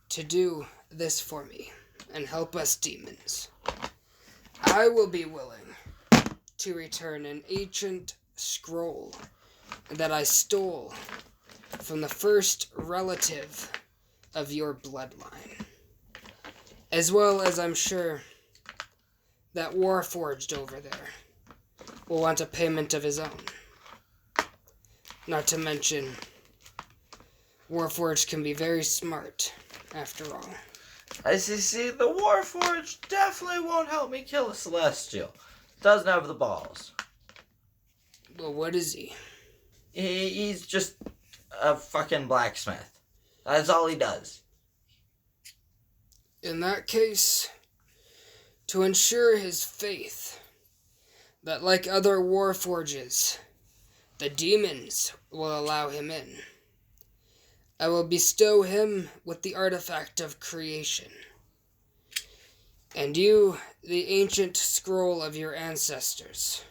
Speaker 1: to do this for me and help us demons, I will be willing to return an ancient scroll that I stole from the first relative of your bloodline, as well as I'm sure that Warforged over there will want a payment of his own. Not to mention, Warforged can be very smart, after all.
Speaker 2: I see, the Warforged definitely won't help me kill a Celestial. Doesn't have the balls.
Speaker 1: Well, what is he?
Speaker 2: He's just a fucking blacksmith. That's all he does.
Speaker 1: In that case, to ensure his faith, that like other Warforges, the demons will allow him in, I will bestow him with the artifact of creation, and you the ancient scroll of your ancestors,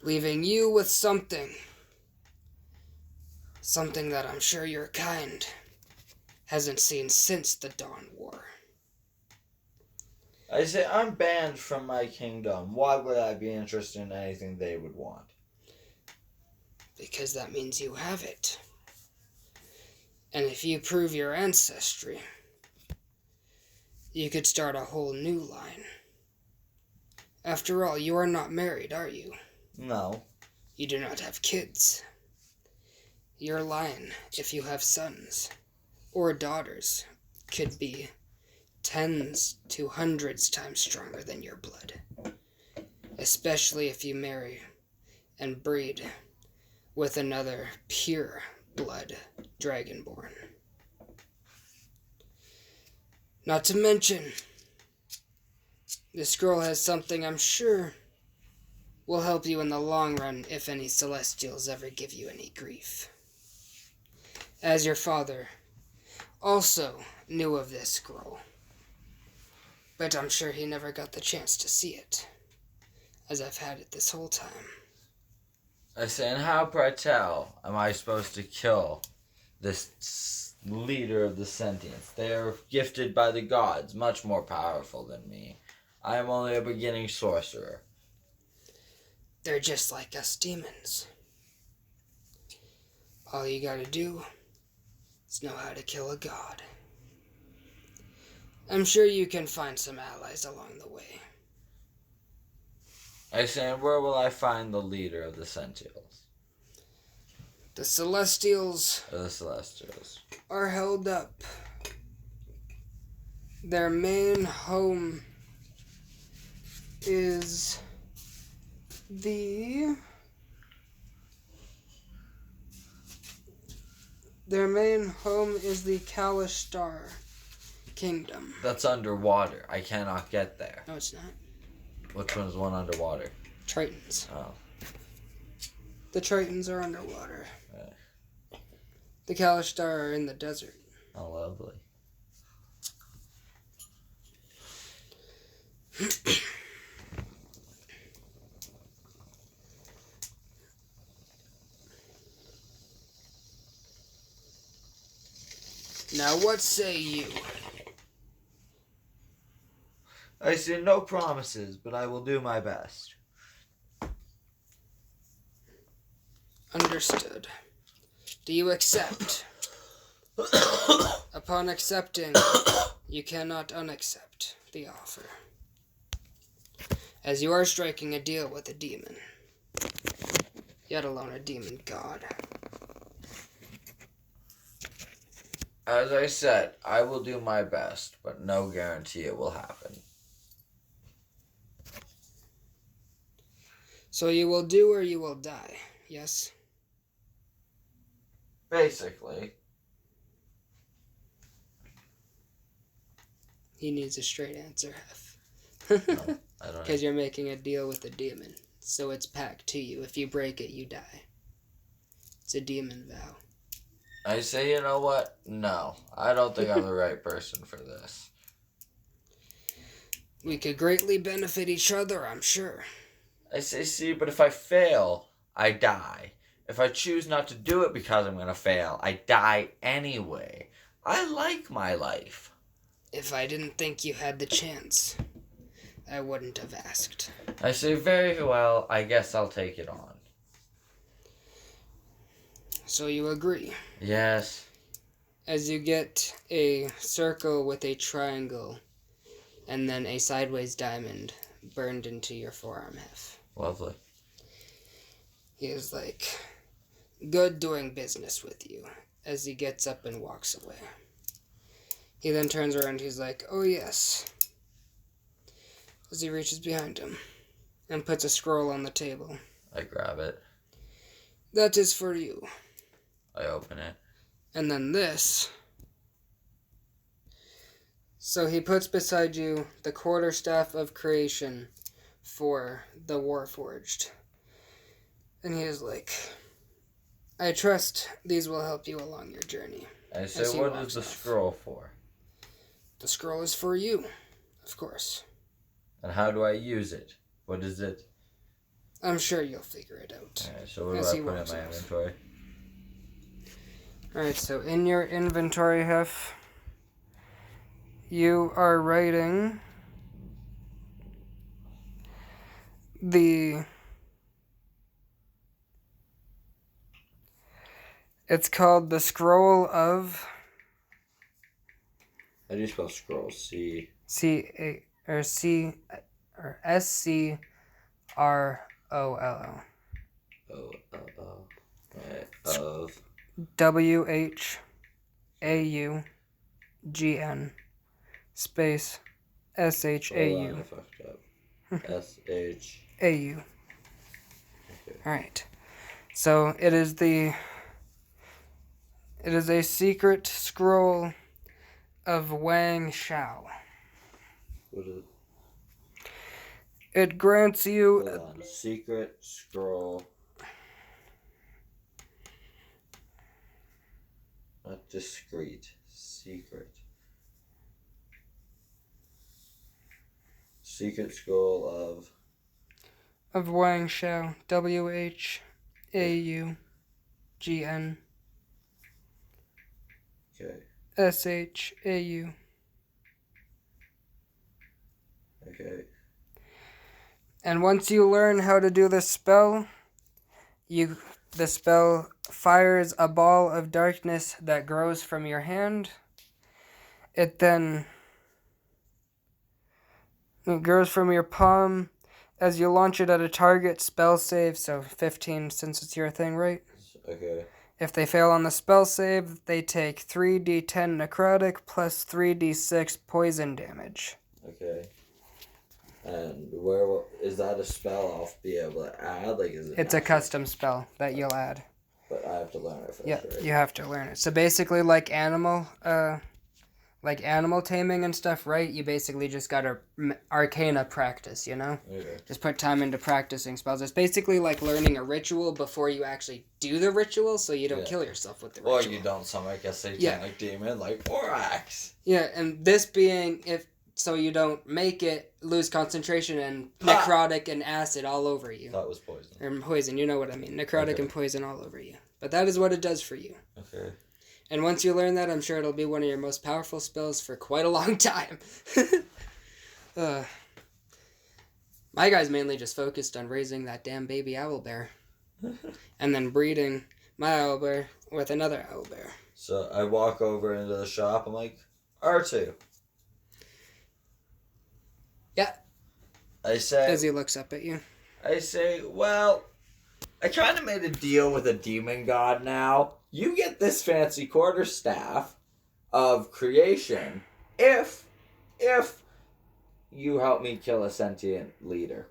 Speaker 1: leaving you with something that I'm sure your kind hasn't seen since the Dawn War.
Speaker 2: I say, I'm banned from my kingdom. Why would I be interested in anything they would want?
Speaker 1: Because that means you have it. And if you prove your ancestry, you could start a whole new line. After all, you are not married, are you?
Speaker 2: No.
Speaker 1: You do not have kids. Your line, if you have sons or daughters, could be tens to hundreds times stronger than your blood. Especially if you marry and breed with another pure blood dragonborn. Not to mention, this girl has something I'm sure will help you in the long run if any Celestials ever give you any grief. As your father also knew of this scroll, but I'm sure he never got the chance to see it, as I've had it this whole time.
Speaker 2: I say, and how, pray tell, am I supposed to kill this leader of the Sentients? They are gifted by the gods, much more powerful than me. I am only a beginning sorcerer.
Speaker 1: They're just like us demons. All you gotta do is know how to kill a god. I'm sure you can find some allies along the way.
Speaker 2: I say, and where will I find the leader of the Sentials?
Speaker 1: The Celestials
Speaker 2: Or the Celestials?
Speaker 1: are held up. Their main home is the Kalishtar Kingdom.
Speaker 2: That's underwater. I cannot get there.
Speaker 1: No, it's not.
Speaker 2: Which one's one underwater?
Speaker 1: Tritons.
Speaker 2: Oh.
Speaker 1: The Tritons are underwater. The Kalashtar are in the desert.
Speaker 2: Oh, lovely.
Speaker 1: Now what say you?
Speaker 2: I see no promises, but I will do my best.
Speaker 1: Understood. Do you accept? Upon accepting, you cannot unaccept the offer, as you are striking a deal with a demon, yet alone a demon god.
Speaker 2: As I said, I will do my best, but no guarantee it will happen.
Speaker 1: So you will do or you will die, yes?
Speaker 2: Basically.
Speaker 1: He needs a straight answer, Hef.
Speaker 2: No, I don't
Speaker 1: Because you're making a deal with a demon, so it's packed to you. If you break it, you die. It's a demon vow.
Speaker 2: I say, you know what? No, I don't think I'm the right person for this.
Speaker 1: We could greatly benefit each other, I'm sure.
Speaker 2: I say, see, but if I fail, I die. If I choose not to do it because I'm going to fail, I die anyway. I like my life.
Speaker 1: If I didn't think you had the chance, I wouldn't have asked.
Speaker 2: I say, very well, I guess I'll take it on.
Speaker 1: So you agree.
Speaker 2: Yes.
Speaker 1: As you get a circle with a triangle and then a sideways diamond burned into your forearm, Hef.
Speaker 2: Lovely.
Speaker 1: He is like, good doing business with you, as he gets up and walks away. He then turns around, he's like, oh yes, as he reaches behind him and puts a scroll on the table.
Speaker 2: I grab it.
Speaker 1: That is for you.
Speaker 2: I open it.
Speaker 1: And then this. So he puts beside you the quarterstaff of creation for the Warforged. And he is like, I trust these will help you along your journey.
Speaker 2: I say, what is the scroll for?
Speaker 1: The scroll is for you, of course.
Speaker 2: And how do I use it? What is it?
Speaker 1: I'm sure you'll figure it out.
Speaker 2: Alright, so what do
Speaker 1: As
Speaker 2: I
Speaker 1: he
Speaker 2: put in
Speaker 1: walks
Speaker 2: my
Speaker 1: off.
Speaker 2: inventory?
Speaker 1: Alright, so in your inventory, Hef, you are writing it's called the Scroll of
Speaker 2: How do you spell scroll? C.
Speaker 1: SCROLL.
Speaker 2: O-L-L. Right. Of.
Speaker 1: WHAUGN space
Speaker 2: Hold on, I
Speaker 1: SHAU.
Speaker 2: fucked up. S-H.
Speaker 1: AU.
Speaker 2: Okay.
Speaker 1: Alright. So it is a secret scroll of Wang Shao.
Speaker 2: What is it?
Speaker 1: It grants you
Speaker 2: Hold on. Secret scroll. Not discreet. Secret. Secret scroll
Speaker 1: of Wang Shao. WHAUGN
Speaker 2: Okay.
Speaker 1: SHAU.
Speaker 2: Okay.
Speaker 1: And once you learn how to do this spell, the spell fires a ball of darkness that grows from your hand. It grows from your palm as you launch it at a target. Spell save, so 15 since it's your thing, right?
Speaker 2: Okay.
Speaker 1: If they fail on the spell save, they take 3d10 necrotic plus 3d6 poison damage.
Speaker 2: Okay. And where is that a spell I'll be able to add? Like, is it?
Speaker 1: It's a custom spell that you'll add.
Speaker 2: But I have to learn it first,
Speaker 1: Yeah,
Speaker 2: right?
Speaker 1: you have to learn it. So basically, like animal like animal taming and stuff, right? You basically just gotta arcana practice, you know?
Speaker 2: Yeah.
Speaker 1: Just put time into practicing spells. It's basically like learning a ritual before you actually do the ritual, so you don't kill yourself with the ritual.
Speaker 2: Or you don't summon like a satanic demon like Borax.
Speaker 1: Yeah, and this being so you don't make it lose concentration and necrotic and acid all over you.
Speaker 2: That was poison.
Speaker 1: Or poison, you know what I mean. Necrotic and poison all over you. But that is what it does for you.
Speaker 2: Okay.
Speaker 1: And once you learn that, I'm sure it'll be one of your most powerful spells for quite a long time. My guy's mainly just focused on raising that damn baby owlbear. And then breeding my owlbear with another owlbear.
Speaker 2: So I walk over into the shop. I'm like, R2.
Speaker 1: Yeah.
Speaker 2: I say...
Speaker 1: As he looks up at you.
Speaker 2: I say, well, I kind of made a deal with a demon god now. You get this fancy quarterstaff of creation if you help me kill a sentient leader.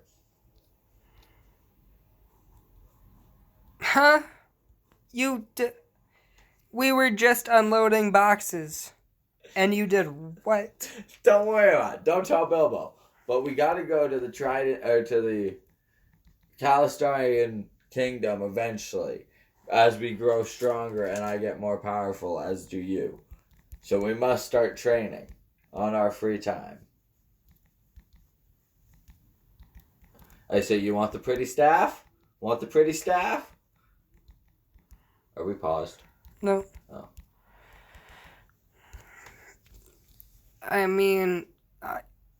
Speaker 1: Huh? We were just unloading boxes. And you did what?
Speaker 2: Don't worry about it. Don't tell Bilbo. But we got to go to the to the Calistarian kingdom eventually, as we grow stronger and I get more powerful, as do you. So we must start training on our free time. I say, you want the pretty staff? Want the pretty staff? Are we paused?
Speaker 1: No.
Speaker 2: Oh.
Speaker 1: I mean,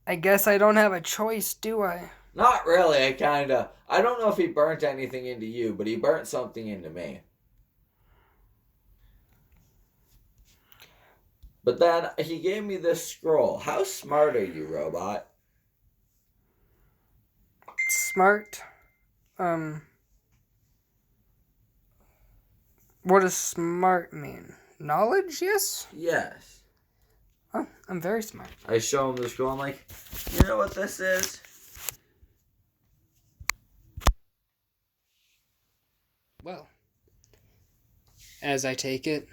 Speaker 1: I guess I don't have a choice, do I?
Speaker 2: Not really, I don't know if he burnt anything into you, but he burnt something into me. But then he gave me this scroll. How smart are you, robot?
Speaker 1: Smart? What does smart mean? Knowledge, yes?
Speaker 2: Yes.
Speaker 1: Oh, I'm very smart.
Speaker 2: I show him the scroll. I'm like, you know what this is?
Speaker 1: Well, as I take it,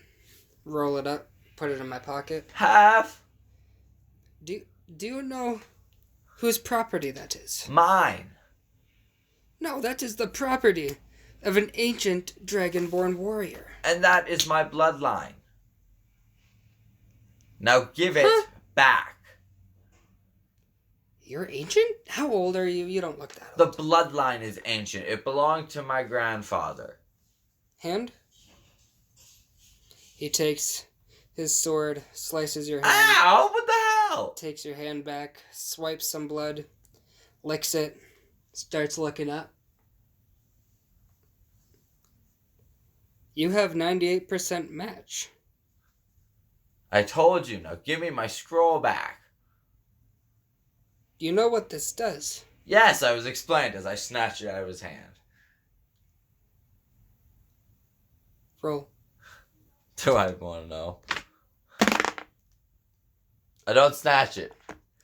Speaker 1: roll it up, put it in my pocket.
Speaker 2: Half.
Speaker 1: Do you know whose property that is?
Speaker 2: Mine.
Speaker 1: No, that is the property of an ancient dragonborn warrior.
Speaker 2: And that is my bloodline. Now give it back.
Speaker 1: You're ancient? How old are you? You don't look that
Speaker 2: The
Speaker 1: old.
Speaker 2: bloodline is ancient. It belonged to my grandfather.
Speaker 1: Hand? He takes his sword, slices your hand.
Speaker 2: Ow! What the hell?
Speaker 1: Takes your hand back, swipes some blood, licks it, starts looking up. You have 98% match.
Speaker 2: I told you, now give me my scroll back.
Speaker 1: You know what this does?
Speaker 2: Yes, I was explained as I snatched it out of his hand.
Speaker 1: Roll.
Speaker 2: Do I want to know? I don't snatch it.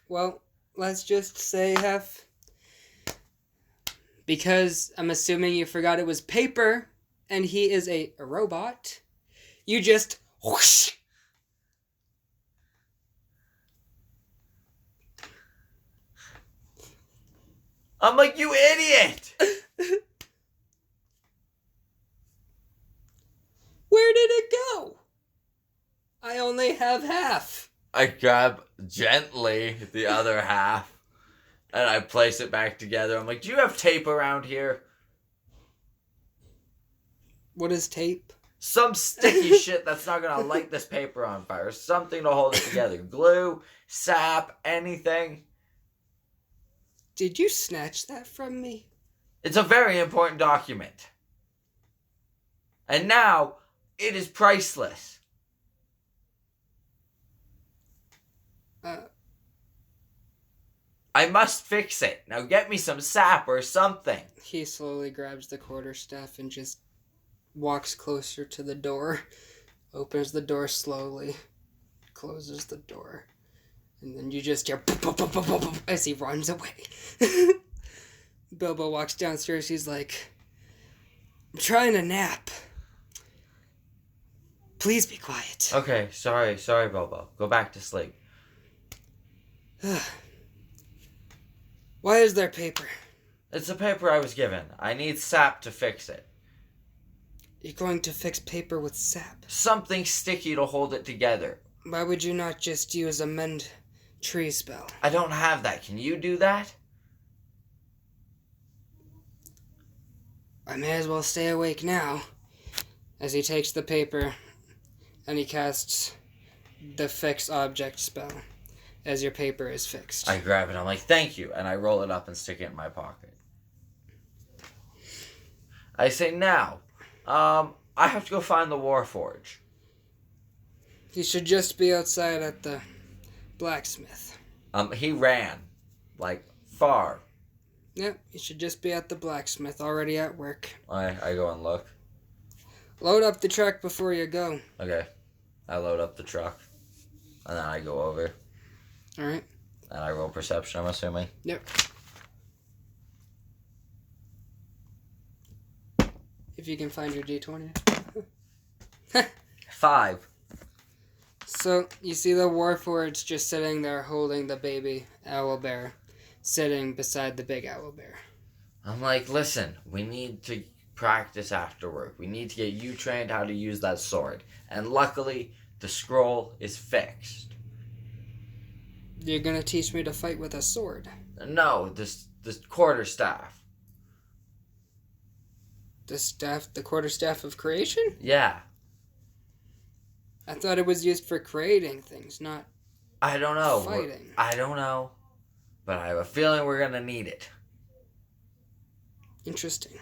Speaker 1: Well, let's just say half. Because I'm assuming you forgot it was paper, and he is a robot. You just whoosh.
Speaker 2: I'm like, you idiot!
Speaker 1: Where did it go? I only have half.
Speaker 2: I grab gently the other half and I place it back together. I'm like, do you have tape around here?
Speaker 1: What is tape?
Speaker 2: Some sticky shit that's not gonna light this paper on fire. Something to hold it together. Glue, sap, anything.
Speaker 1: Did you snatch that from me?
Speaker 2: It's a very important document. And now, it is priceless. I must fix it. Now get me some sap or something.
Speaker 1: He slowly grabs the quarterstaff and just walks closer to the door. Opens the door slowly. Closes the door. And then you just hear as he runs away. Bilbo walks downstairs. He's like, I'm trying to nap. Please be quiet.
Speaker 2: Okay, sorry, Bobo. Go back to sleep.
Speaker 1: Why is there paper?
Speaker 2: It's the paper I was given. I need sap to fix it.
Speaker 1: You're going to fix paper with sap.
Speaker 2: Something sticky to hold it together.
Speaker 1: Why would you not just use a mend tree spell?
Speaker 2: I don't have that. Can you do that?
Speaker 1: I may as well stay awake now. As he takes the paper and he casts the fix object spell as your paper is fixed.
Speaker 2: I grab it. I'm like, thank you. And I roll it up and stick it in my pocket. I say, now, I have to go find the Warforge.
Speaker 1: He should just be outside at the blacksmith.
Speaker 2: He ran, like, far.
Speaker 1: Yep, he should just be at the blacksmith, already at work.
Speaker 2: I go and look.
Speaker 1: Load up the truck before you go.
Speaker 2: Okay. I load up the truck. And then I go over.
Speaker 1: Alright.
Speaker 2: And I roll perception, I'm assuming.
Speaker 1: Yep. If you can find your D20.
Speaker 2: 5.
Speaker 1: So, you see the Warforged just sitting there holding the baby owlbear, sitting beside the big owlbear.
Speaker 2: I'm like, listen, we need to practice after work. We need to get you trained how to use that sword. And luckily, the scroll is fixed.
Speaker 1: You're gonna teach me to fight with a sword?
Speaker 2: No, this quarterstaff.
Speaker 1: The quarterstaff of creation?
Speaker 2: Yeah.
Speaker 1: I thought it was used for creating things, not
Speaker 2: I don't know.
Speaker 1: fighting.
Speaker 2: I don't know. But I have a feeling we're going to need it.
Speaker 1: Interesting.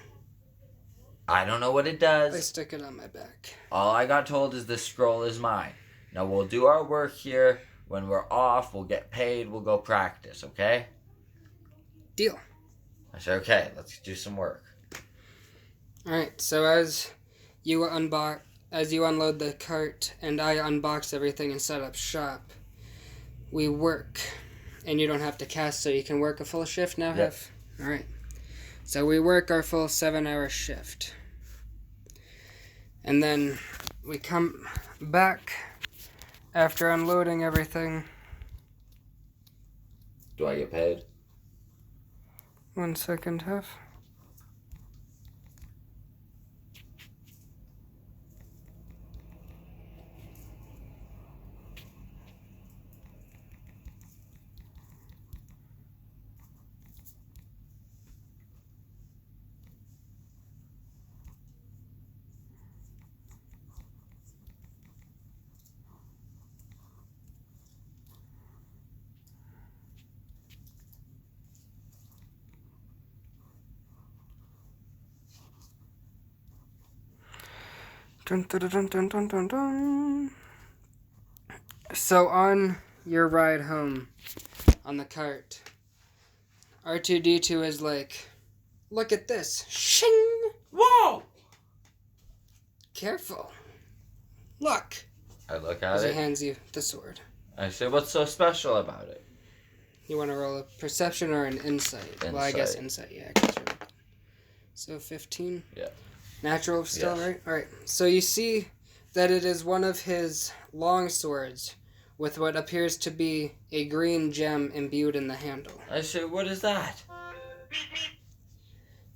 Speaker 2: I don't know what it
Speaker 1: I
Speaker 2: does.
Speaker 1: stick it on my back.
Speaker 2: All I got told is this scroll is mine. Now we'll do our work here. When we're off, we'll get paid. We'll go practice, okay?
Speaker 1: Deal.
Speaker 2: I said, okay, let's do some work.
Speaker 1: Alright, so as you unload the cart and I unbox everything and set up shop, we work. And you don't have to cast, so you can work a full shift now,
Speaker 2: Yep.
Speaker 1: Hef? Alright. So we work our full 7-hour shift. And then we come back after unloading everything.
Speaker 2: Do I get paid?
Speaker 1: 1 second, Hef. Dun, dun, dun, dun, dun, dun, dun. So on your ride home on the cart, R2-D2 is like, look at this. Shing!
Speaker 2: Whoa!
Speaker 1: Careful. Look.
Speaker 2: I look at
Speaker 1: As he
Speaker 2: it.
Speaker 1: hands you the sword.
Speaker 2: I say, what's so special about it?
Speaker 1: You want to roll a perception or an insight? Well, I guess insight, yeah. 'Cause you're looking. So 15?
Speaker 2: Yeah.
Speaker 1: Natural still,
Speaker 2: Yes.
Speaker 1: right? Alright. So you see that it is one of his long swords with what appears to be a green gem imbued in the handle.
Speaker 2: I say, what is that?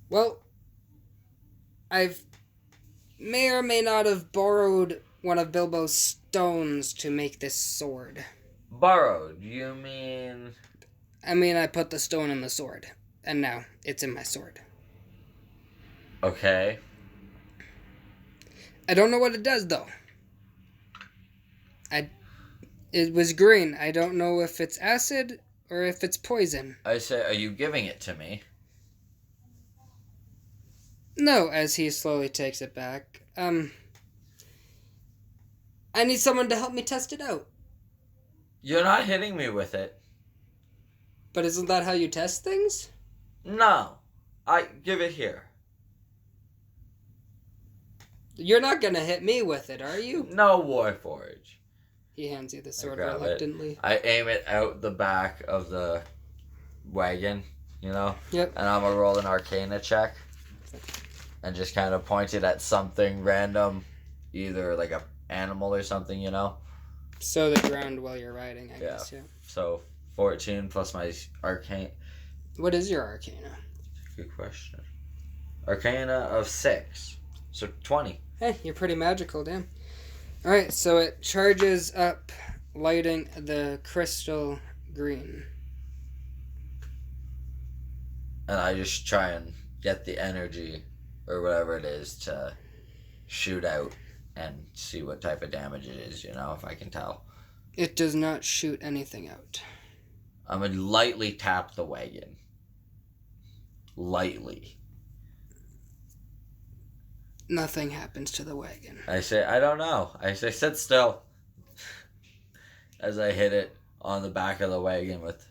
Speaker 1: Well, I've may or may not have borrowed one of Bilbo's stones to make this sword.
Speaker 2: Borrowed? You mean...
Speaker 1: I mean, I put the stone in the sword, and now it's in my sword.
Speaker 2: Okay.
Speaker 1: I don't know what it does, though. It was green. I don't know if it's acid or if it's poison.
Speaker 2: I say, are you giving it to me?
Speaker 1: No, as he slowly takes it back. I need someone to help me test it out.
Speaker 2: You're not hitting me with it.
Speaker 1: But isn't that how you test things?
Speaker 2: No. I give it here.
Speaker 1: You're not gonna hit me with it, are you?
Speaker 2: No, Warforge.
Speaker 1: He hands you the sword
Speaker 2: grab it.
Speaker 1: reluctantly.
Speaker 2: I aim it out the back of the wagon, you know?
Speaker 1: Yep.
Speaker 2: And I'm gonna roll an Arcana check. And just kind of point it at something random. Either like a animal or something, you know?
Speaker 1: So the ground while you're riding, I
Speaker 2: Yeah.
Speaker 1: guess, yeah.
Speaker 2: So 14 plus my arcane.
Speaker 1: What is your arcana?
Speaker 2: Good question. Arcana of 6. So 20.
Speaker 1: Hey, you're pretty magical, damn. Alright, so it charges up, lighting the crystal green.
Speaker 2: And I just try and get the energy or whatever it is to shoot out and see what type of damage it is, you know, if I can tell.
Speaker 1: It does not shoot anything out.
Speaker 2: I'm going to lightly tap the wagon. Lightly.
Speaker 1: Nothing happens to the wagon.
Speaker 2: I say, I don't know. I say, sit still. As I hit it on the back of the wagon with,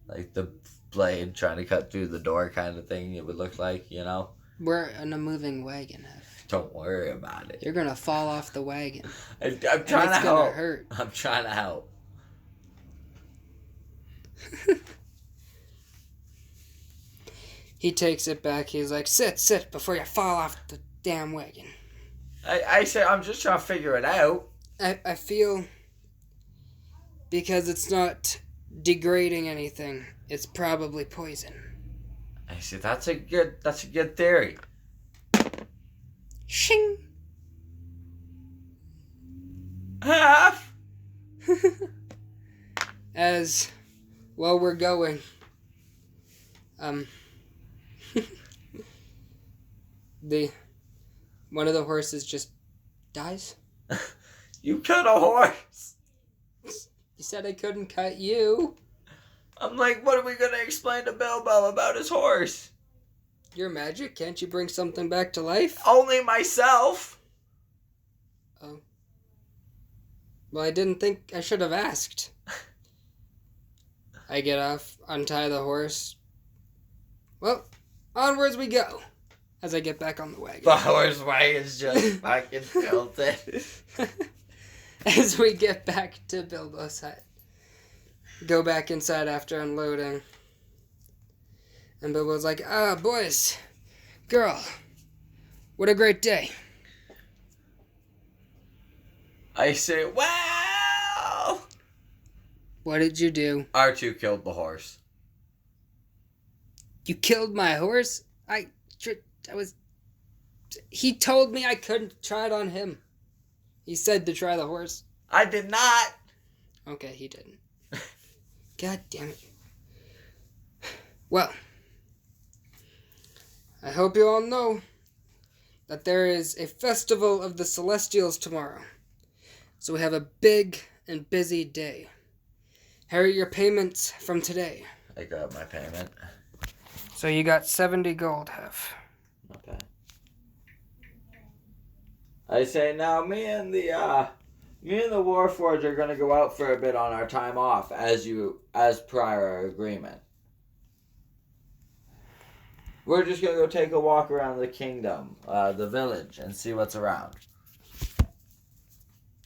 Speaker 2: like, the blade trying to cut through the door kind of thing it would look like, you know?
Speaker 1: We're in a moving wagon.
Speaker 2: Don't worry about it.
Speaker 1: You're gonna fall off the wagon.
Speaker 2: I'm trying
Speaker 1: and
Speaker 2: to
Speaker 1: it's
Speaker 2: help.
Speaker 1: gonna hurt.
Speaker 2: I'm trying to help.
Speaker 1: He takes it back. He's like, sit before you fall off the damn wagon.
Speaker 2: I say, I'm just trying to figure it out.
Speaker 1: I feel because it's not degrading anything, it's probably poison.
Speaker 2: I say, that's a good theory.
Speaker 1: Shing!
Speaker 2: Half.
Speaker 1: As while we're going, one of the horses just dies.
Speaker 2: You cut a horse.
Speaker 1: You said I couldn't cut you.
Speaker 2: I'm like, what are we gonna explain to Bilbo about his horse?
Speaker 1: You're magic. Can't you bring something back to life?
Speaker 2: Only myself.
Speaker 1: Oh. Well, I didn't think I should have asked. I get off, untie the horse. Well, onwards we go. As I get back on the wagon.
Speaker 2: The horse wagon's just fucking tilted.
Speaker 1: As we get back to Bilbo's hut. Go back inside after unloading. And Bilbo's like, boys, girl, what a great day.
Speaker 2: I say, wow!
Speaker 1: What did you do?
Speaker 2: R2 killed the horse.
Speaker 1: You killed my horse? He told me I couldn't try it on him. He said to try the horse.
Speaker 2: I did not.
Speaker 1: Okay, he didn't. God damn it. Well, I hope you all know that there is a festival of the Celestials tomorrow. So we have a big and busy day. Here are your payments from today.
Speaker 2: I got my payment.
Speaker 1: So you got 70 gold, Hef.
Speaker 2: Okay. I say now, me and the Warforged are gonna go out for a bit on our time off, as per our agreement. We're just gonna go take a walk around the kingdom, the village, and see what's around.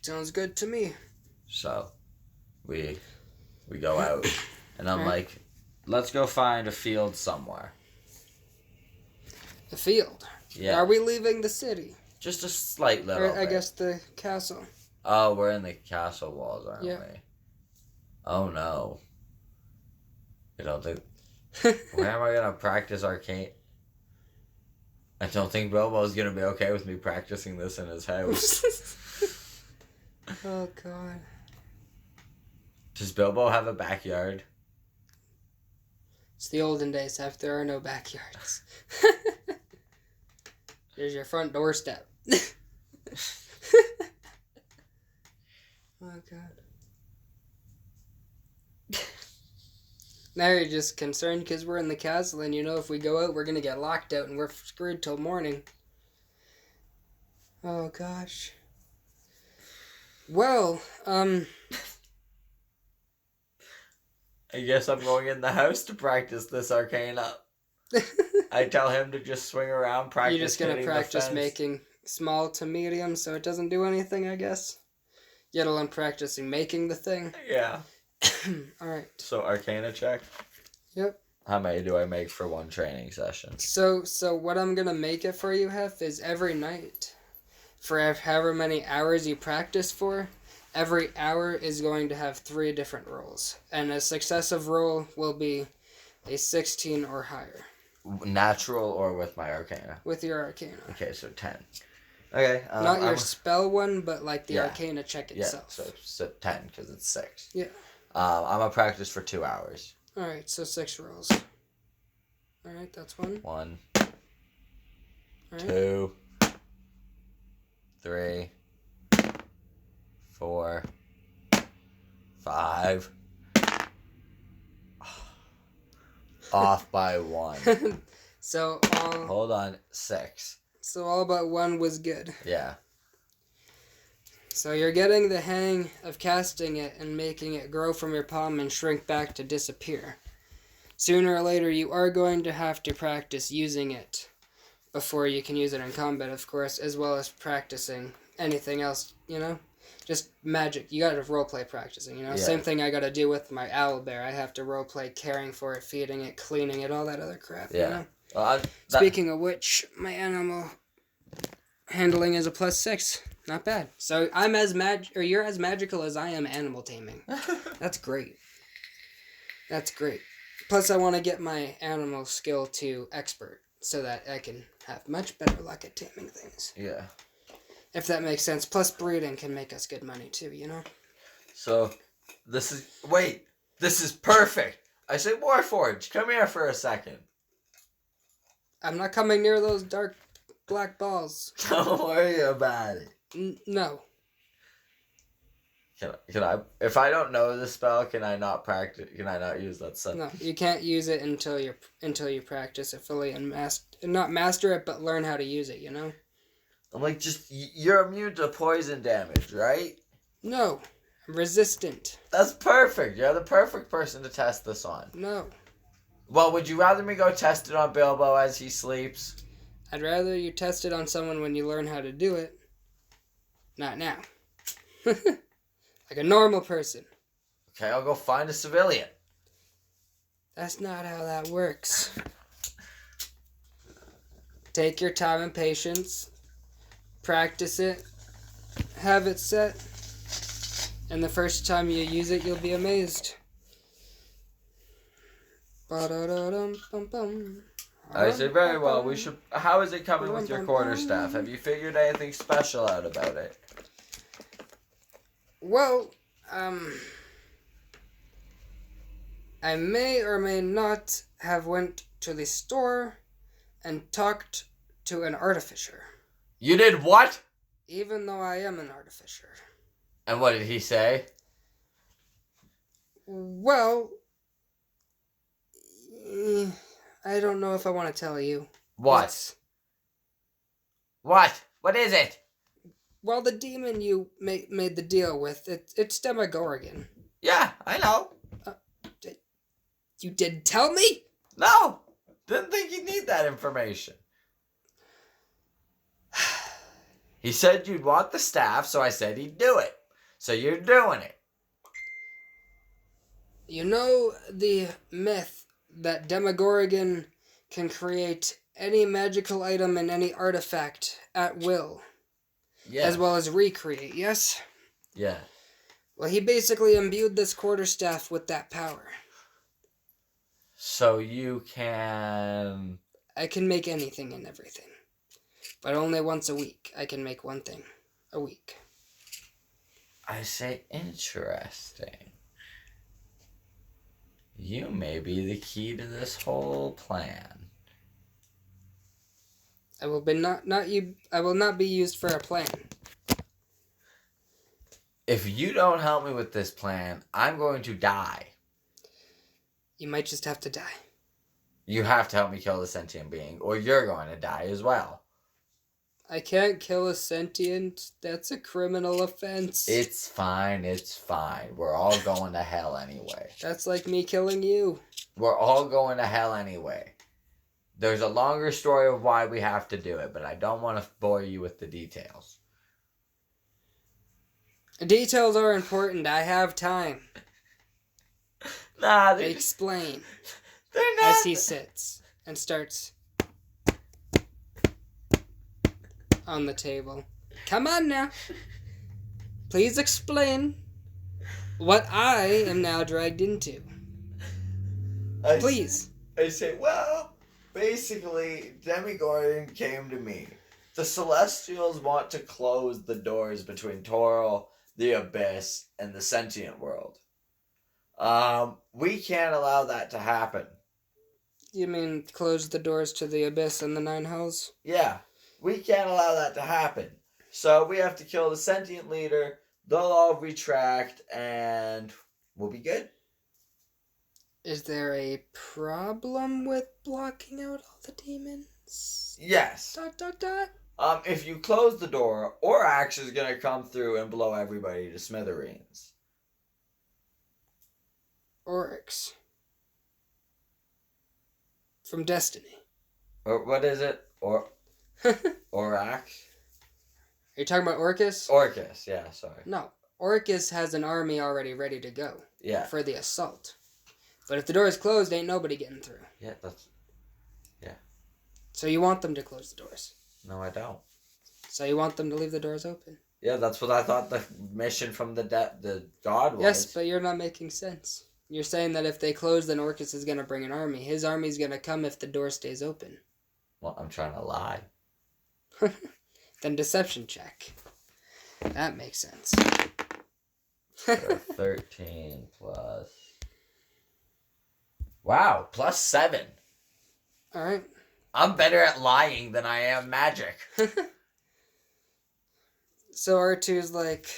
Speaker 1: Sounds good to me.
Speaker 2: So, we go out, and I'm like, let's go find a field somewhere.
Speaker 1: A field?
Speaker 2: Yeah.
Speaker 1: Are we leaving the city?
Speaker 2: Just a slight little
Speaker 1: Or, I
Speaker 2: bit.
Speaker 1: guess the castle.
Speaker 2: Oh, we're in the castle walls, aren't
Speaker 1: Yeah.
Speaker 2: we? Oh no. You don't think... Where am I going to practice arcane? I don't think Bilbo's going to be okay with me practicing this in his house.
Speaker 1: Oh, God.
Speaker 2: Does Bilbo have a backyard?
Speaker 1: It's the olden days, Hef. There are no backyards. There's your front doorstep. Oh, God. Now you're just concerned because we're in the castle and you know if we go out, we're going to get locked out and we're screwed till morning. Oh, gosh. Well,
Speaker 2: I guess I'm going in the house to practice this arcana. I tell him to just swing around, practice.
Speaker 1: You're just going to
Speaker 2: hitting the
Speaker 1: practice
Speaker 2: fence.
Speaker 1: making small to medium so it doesn't do anything, I guess. Yet alone practicing making the thing.
Speaker 2: Yeah.
Speaker 1: Alright.
Speaker 2: So, arcana check?
Speaker 1: Yep.
Speaker 2: How many do I make for one training session?
Speaker 1: So what I'm going to make it for you, Hef, is every night for however many hours you practice for, every hour is going to have 3 different rolls. And a successive roll will be a 16 or higher.
Speaker 2: Natural or with my Arcana?
Speaker 1: With your Arcana.
Speaker 2: Okay, so 10. Okay.
Speaker 1: Not your spell one, but like the
Speaker 2: Yeah.
Speaker 1: Arcana check itself.
Speaker 2: Yeah, so 10 because it's 6.
Speaker 1: Yeah.
Speaker 2: I'm going to practice for 2 hours.
Speaker 1: Alright, so 6 rolls. Alright, that's 1.
Speaker 2: 1,
Speaker 1: All right.
Speaker 2: 2, 3, 4, 5. Off by 1.
Speaker 1: So
Speaker 2: Hold on, 6.
Speaker 1: So all but 1 was good.
Speaker 2: Yeah.
Speaker 1: So you're getting the hang of casting it and making it grow from your palm and shrink back to disappear. Sooner or later, you are going to have to practice using it before you can use it in combat, of course, as well as practicing anything else, you know? Just magic. You gotta roleplay practicing, you know?
Speaker 2: Yeah.
Speaker 1: Same thing I gotta do with my owlbear. I have to roleplay caring for it, feeding it, cleaning it, all that other crap,
Speaker 2: Yeah.
Speaker 1: you know?
Speaker 2: Well,
Speaker 1: Speaking of which, my animal handling is a +6. Not bad. So I'm as you're as magical as I am animal taming. That's great. That's great. Plus, I want to get my animal skill to expert so that I can have much better luck at taming things.
Speaker 2: Yeah.
Speaker 1: If that makes sense. Plus, breeding can make us good money too, you know?
Speaker 2: So, this is perfect. I say, Warforged, come here for a second.
Speaker 1: I'm not coming near those dark black balls.
Speaker 2: Don't worry about it.
Speaker 1: No.
Speaker 2: Can I, if I don't know the spell, can I not practice, can I not use that stuff?
Speaker 1: No, you can't use it until you practice it fully and not master it, but learn how to use it, you know?
Speaker 2: I'm like, you're immune to poison damage, right?
Speaker 1: No. I'm resistant.
Speaker 2: That's perfect. You're the perfect person to test this on.
Speaker 1: No.
Speaker 2: Well, would you rather me go test it on Bilbo as he sleeps?
Speaker 1: I'd rather you test it on someone when you learn how to do it. Not now. Like a normal person.
Speaker 2: Okay, I'll go find a civilian.
Speaker 1: That's not how that works. Take your time and patience. Practice it. Have it set. And the first time you use it, you'll be amazed. Ba-da-da-dum-bum-bum.
Speaker 2: I say very well. We should. How is it coming with your quarterstaff? Have you figured anything special out about it?
Speaker 1: Well, I may or may not have went to the store and talked to an artificer.
Speaker 2: You did what?
Speaker 1: Even though I am an artificer.
Speaker 2: And what did he say?
Speaker 1: Well, I don't know if I want to tell you.
Speaker 2: What? What? What is it?
Speaker 1: Well, the demon you made the deal with, it's Demogorgon.
Speaker 2: Yeah, I know.
Speaker 1: You didn't tell me?
Speaker 2: No! Didn't think you'd need that information. He said you'd want the staff, so I said he'd do it. So you're doing it.
Speaker 1: You know the myth that Demogorgon can create any magical item and any artifact at will.
Speaker 2: Yeah.
Speaker 1: As well as recreate, yes?
Speaker 2: Yeah.
Speaker 1: Well, he basically imbued this quarterstaff with that power.
Speaker 2: So you can...
Speaker 1: I can make anything and everything. But only once a week. I can make one thing a week.
Speaker 2: I say interesting. You may be the key to this whole plan.
Speaker 1: I will not be used for a plan.
Speaker 2: If you don't help me with this plan, I'm going to die.
Speaker 1: You might just have to die.
Speaker 2: You have to help me kill the sentient being, or you're going to die as well.
Speaker 1: I can't kill a sentient. That's a criminal offense.
Speaker 2: It's fine, it's fine. We're all going to hell anyway.
Speaker 1: That's like me killing you.
Speaker 2: We're all going to hell anyway. There's a longer story of why we have to do it, but I don't want to bore you with the details.
Speaker 1: Details are important. I have time.
Speaker 2: Nah,
Speaker 1: Explain.
Speaker 2: They're not.
Speaker 1: As he sits and starts on the table. Come on now. Please explain what I am now dragged into. Please.
Speaker 2: I say, well, basically, Demogorgon came to me. The Celestials want to close the doors between Toril, the Abyss, and the sentient world. We can't allow that to happen.
Speaker 1: You mean close the doors to the Abyss and the Nine Hells?
Speaker 2: Yeah, we can't allow that to happen. So we have to kill the sentient leader, they'll all retract, and we'll be good.
Speaker 1: Is there a problem with blocking out all the demons?
Speaker 2: Yes. ... If you close the door, Orax is gonna come through and blow everybody to smithereens.
Speaker 1: Oryx. From Destiny.
Speaker 2: Or what is it? Orax?
Speaker 1: Are you talking about Orcus?
Speaker 2: Orcus, yeah, sorry.
Speaker 1: No. Orcus has an army already ready to go.
Speaker 2: Yeah.
Speaker 1: For the assault. But if the door is closed, ain't nobody getting through.
Speaker 2: Yeah, that's... Yeah.
Speaker 1: So you want them to close the doors?
Speaker 2: No, I don't.
Speaker 1: So you want them to leave the doors open?
Speaker 2: Yeah, that's what I thought the mission from the god was.
Speaker 1: Yes, but you're not making sense. You're saying that if they close, then Orcus is going to bring an army. His army's going to come if the door stays open.
Speaker 2: Well, I'm trying to lie.
Speaker 1: Then deception check. That makes sense.
Speaker 2: So 13 plus... Wow, plus 7.
Speaker 1: Alright.
Speaker 2: I'm better at lying than I am magic.
Speaker 1: So R2's like,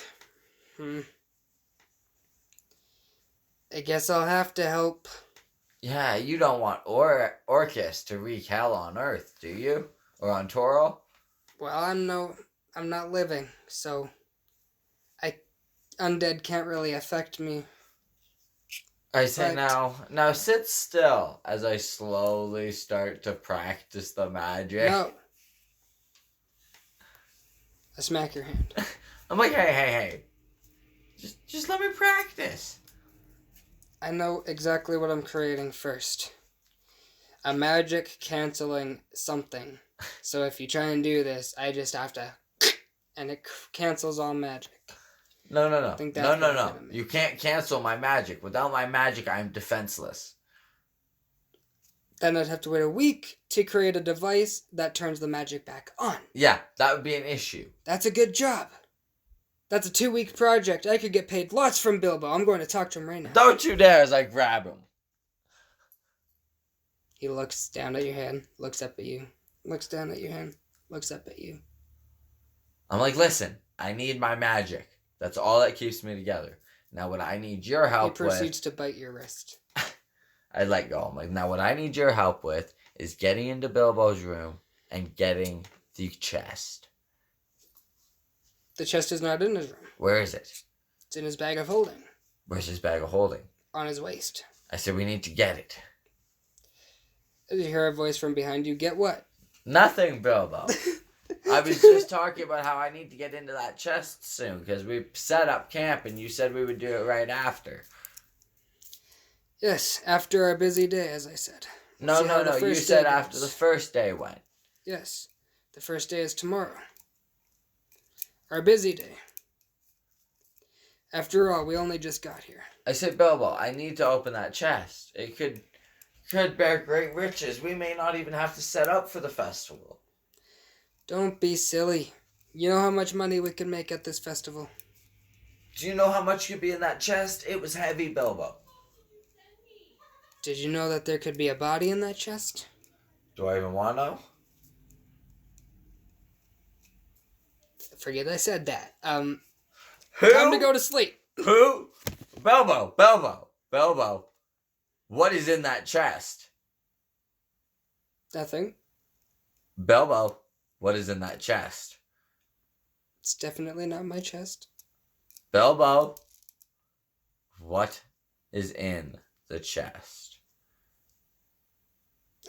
Speaker 1: I guess I'll have to help.
Speaker 2: Yeah, you don't want Orcus to wreak hell on Earth, do you? Or on Toril?
Speaker 1: Well, I'm not living, so undead can't really affect me.
Speaker 2: I say now sit still as I slowly start to practice the magic.
Speaker 1: No. I smack your hand.
Speaker 2: I'm like, hey. Just let me practice.
Speaker 1: I know exactly what I'm creating first. A magic canceling something. So if you try and do this, I just have to... And it cancels all magic.
Speaker 2: No.
Speaker 1: No.
Speaker 2: You can't cancel my magic. Without my magic, I'm defenseless.
Speaker 1: Then I'd have to wait a week to create a device that turns the magic back on.
Speaker 2: Yeah, that would be an issue.
Speaker 1: That's a good job. That's a 2-week project. I could get paid lots from Bilbo. I'm going to talk to him right now.
Speaker 2: Don't you dare as I grab him.
Speaker 1: He looks down at your hand, looks up at you, looks down at your hand, looks up at you.
Speaker 2: I'm like, listen, I need my magic. That's all that keeps me together. Now what I need your help with...
Speaker 1: He proceeds to bite your wrist.
Speaker 2: I let go. I'm like, now what I need your help with is getting into Bilbo's room and getting the chest.
Speaker 1: The chest is not in his room.
Speaker 2: Where is it?
Speaker 1: It's in his bag of holding.
Speaker 2: Where's his bag of holding?
Speaker 1: On his waist.
Speaker 2: I said, we need to get it.
Speaker 1: You hear a voice from behind you. Get what?
Speaker 2: Nothing, Bilbo. I was just talking about how I need to get into that chest soon because we set up camp and you said we would do it right after.
Speaker 1: Yes, after our busy day, as I said.
Speaker 2: No. You said after the first day went.
Speaker 1: Yes. The first day is tomorrow. Our busy day. After all, we only just got here.
Speaker 2: I said, Bilbo, I need to open that chest. It could bear great riches. We may not even have to set up for the festival.
Speaker 1: Don't be silly. You know how much money we could make at this festival?
Speaker 2: Do you know how much could be in that chest? It was heavy, Bilbo.
Speaker 1: Did you know that there could be a body in that chest?
Speaker 2: Do I even want to know?
Speaker 1: Forget I said that.
Speaker 2: Who?
Speaker 1: Time to go to sleep.
Speaker 2: Who? Bilbo. What is in that chest?
Speaker 1: Nothing.
Speaker 2: Bilbo, what is in that chest?
Speaker 1: It's definitely not my chest.
Speaker 2: Bilbo, what is in the chest?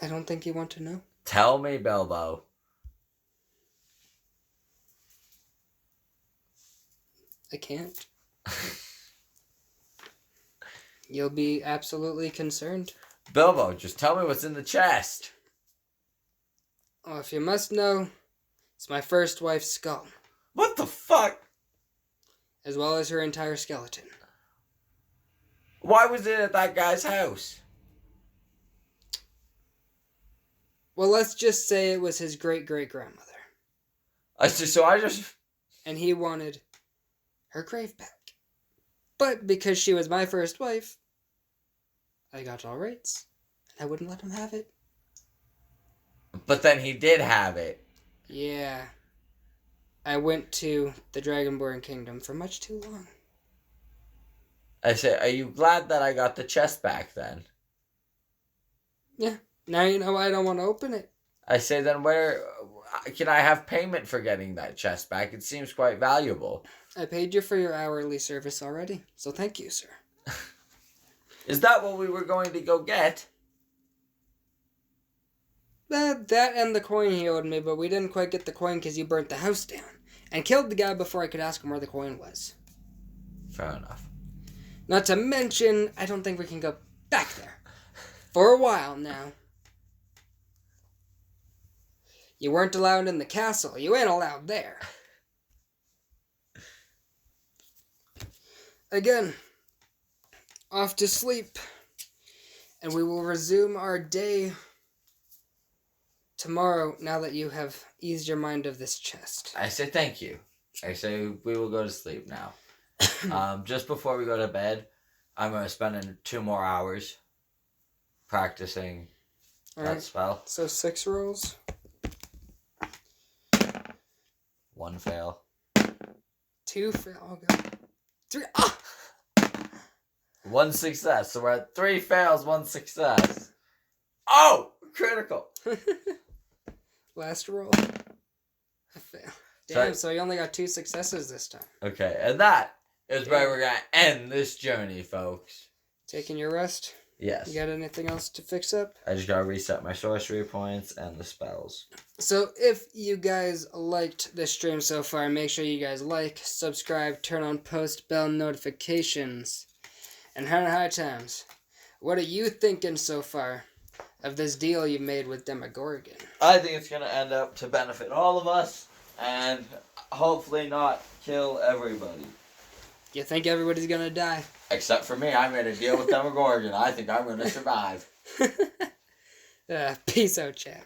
Speaker 1: I don't think you want to know.
Speaker 2: Tell me, Bilbo.
Speaker 1: I can't. You'll be absolutely concerned.
Speaker 2: Bilbo, just tell me what's in the chest.
Speaker 1: Oh, if you must know, it's my first wife's skull.
Speaker 2: What the fuck?
Speaker 1: as well as her entire skeleton.
Speaker 2: Why was it at that guy's house?
Speaker 1: Well, let's just say it was his great-great-grandmother.
Speaker 2: And
Speaker 1: he wanted her grave back. But because she was my first wife, I got all rights. I wouldn't let him have it.
Speaker 2: But then he did have it.
Speaker 1: Yeah. I went to the Dragonborn Kingdom for much too long.
Speaker 2: I say, are you glad that I got the chest back then?
Speaker 1: Yeah. Now you know I don't want to open it.
Speaker 2: I say, then where can I have payment for getting that chest back? It seems quite valuable.
Speaker 1: I paid you for your hourly service already, so thank you, sir.
Speaker 2: Is that what we were going to go get?
Speaker 1: That and the coin he owed me, but we didn't quite get the coin because you burnt the house down. And killed the guy before I could ask him where the coin was.
Speaker 2: Fair enough.
Speaker 1: Not to mention, I don't think we can go back there. For a while now. You weren't allowed in the castle. You ain't allowed there. Again, off to sleep. And we will resume our day tomorrow, now that you have eased your mind of this chest.
Speaker 2: I say thank you. I say we will go to sleep now. Just before we go to bed, I'm going to spend 2 more hours practicing that spell.
Speaker 1: So 6 rolls.
Speaker 2: 1 fail.
Speaker 1: 2 fail. Oh, God. 3. Ah!
Speaker 2: 1 success. So we're at 3 fails, 1 success. Oh! Critical.
Speaker 1: Last roll. A fail. Damn, so you only got 2 successes this time.
Speaker 2: Okay, and that is where we're going to end this journey, folks.
Speaker 1: Taking your rest?
Speaker 2: Yes.
Speaker 1: You got anything else to fix up?
Speaker 2: I just got to reset my sorcery points and the spells.
Speaker 1: So if you guys liked this stream so far, make sure you guys like, subscribe, turn on post bell notifications. And High Times, what are you thinking so far of this deal you made with Demogorgon?
Speaker 2: I think it's going to end up to benefit all of us and hopefully not kill everybody.
Speaker 1: You think everybody's going to die?
Speaker 2: Except for me, I'm going to deal with Demogorgon. I think I'm going to survive.
Speaker 1: Peace out, chap.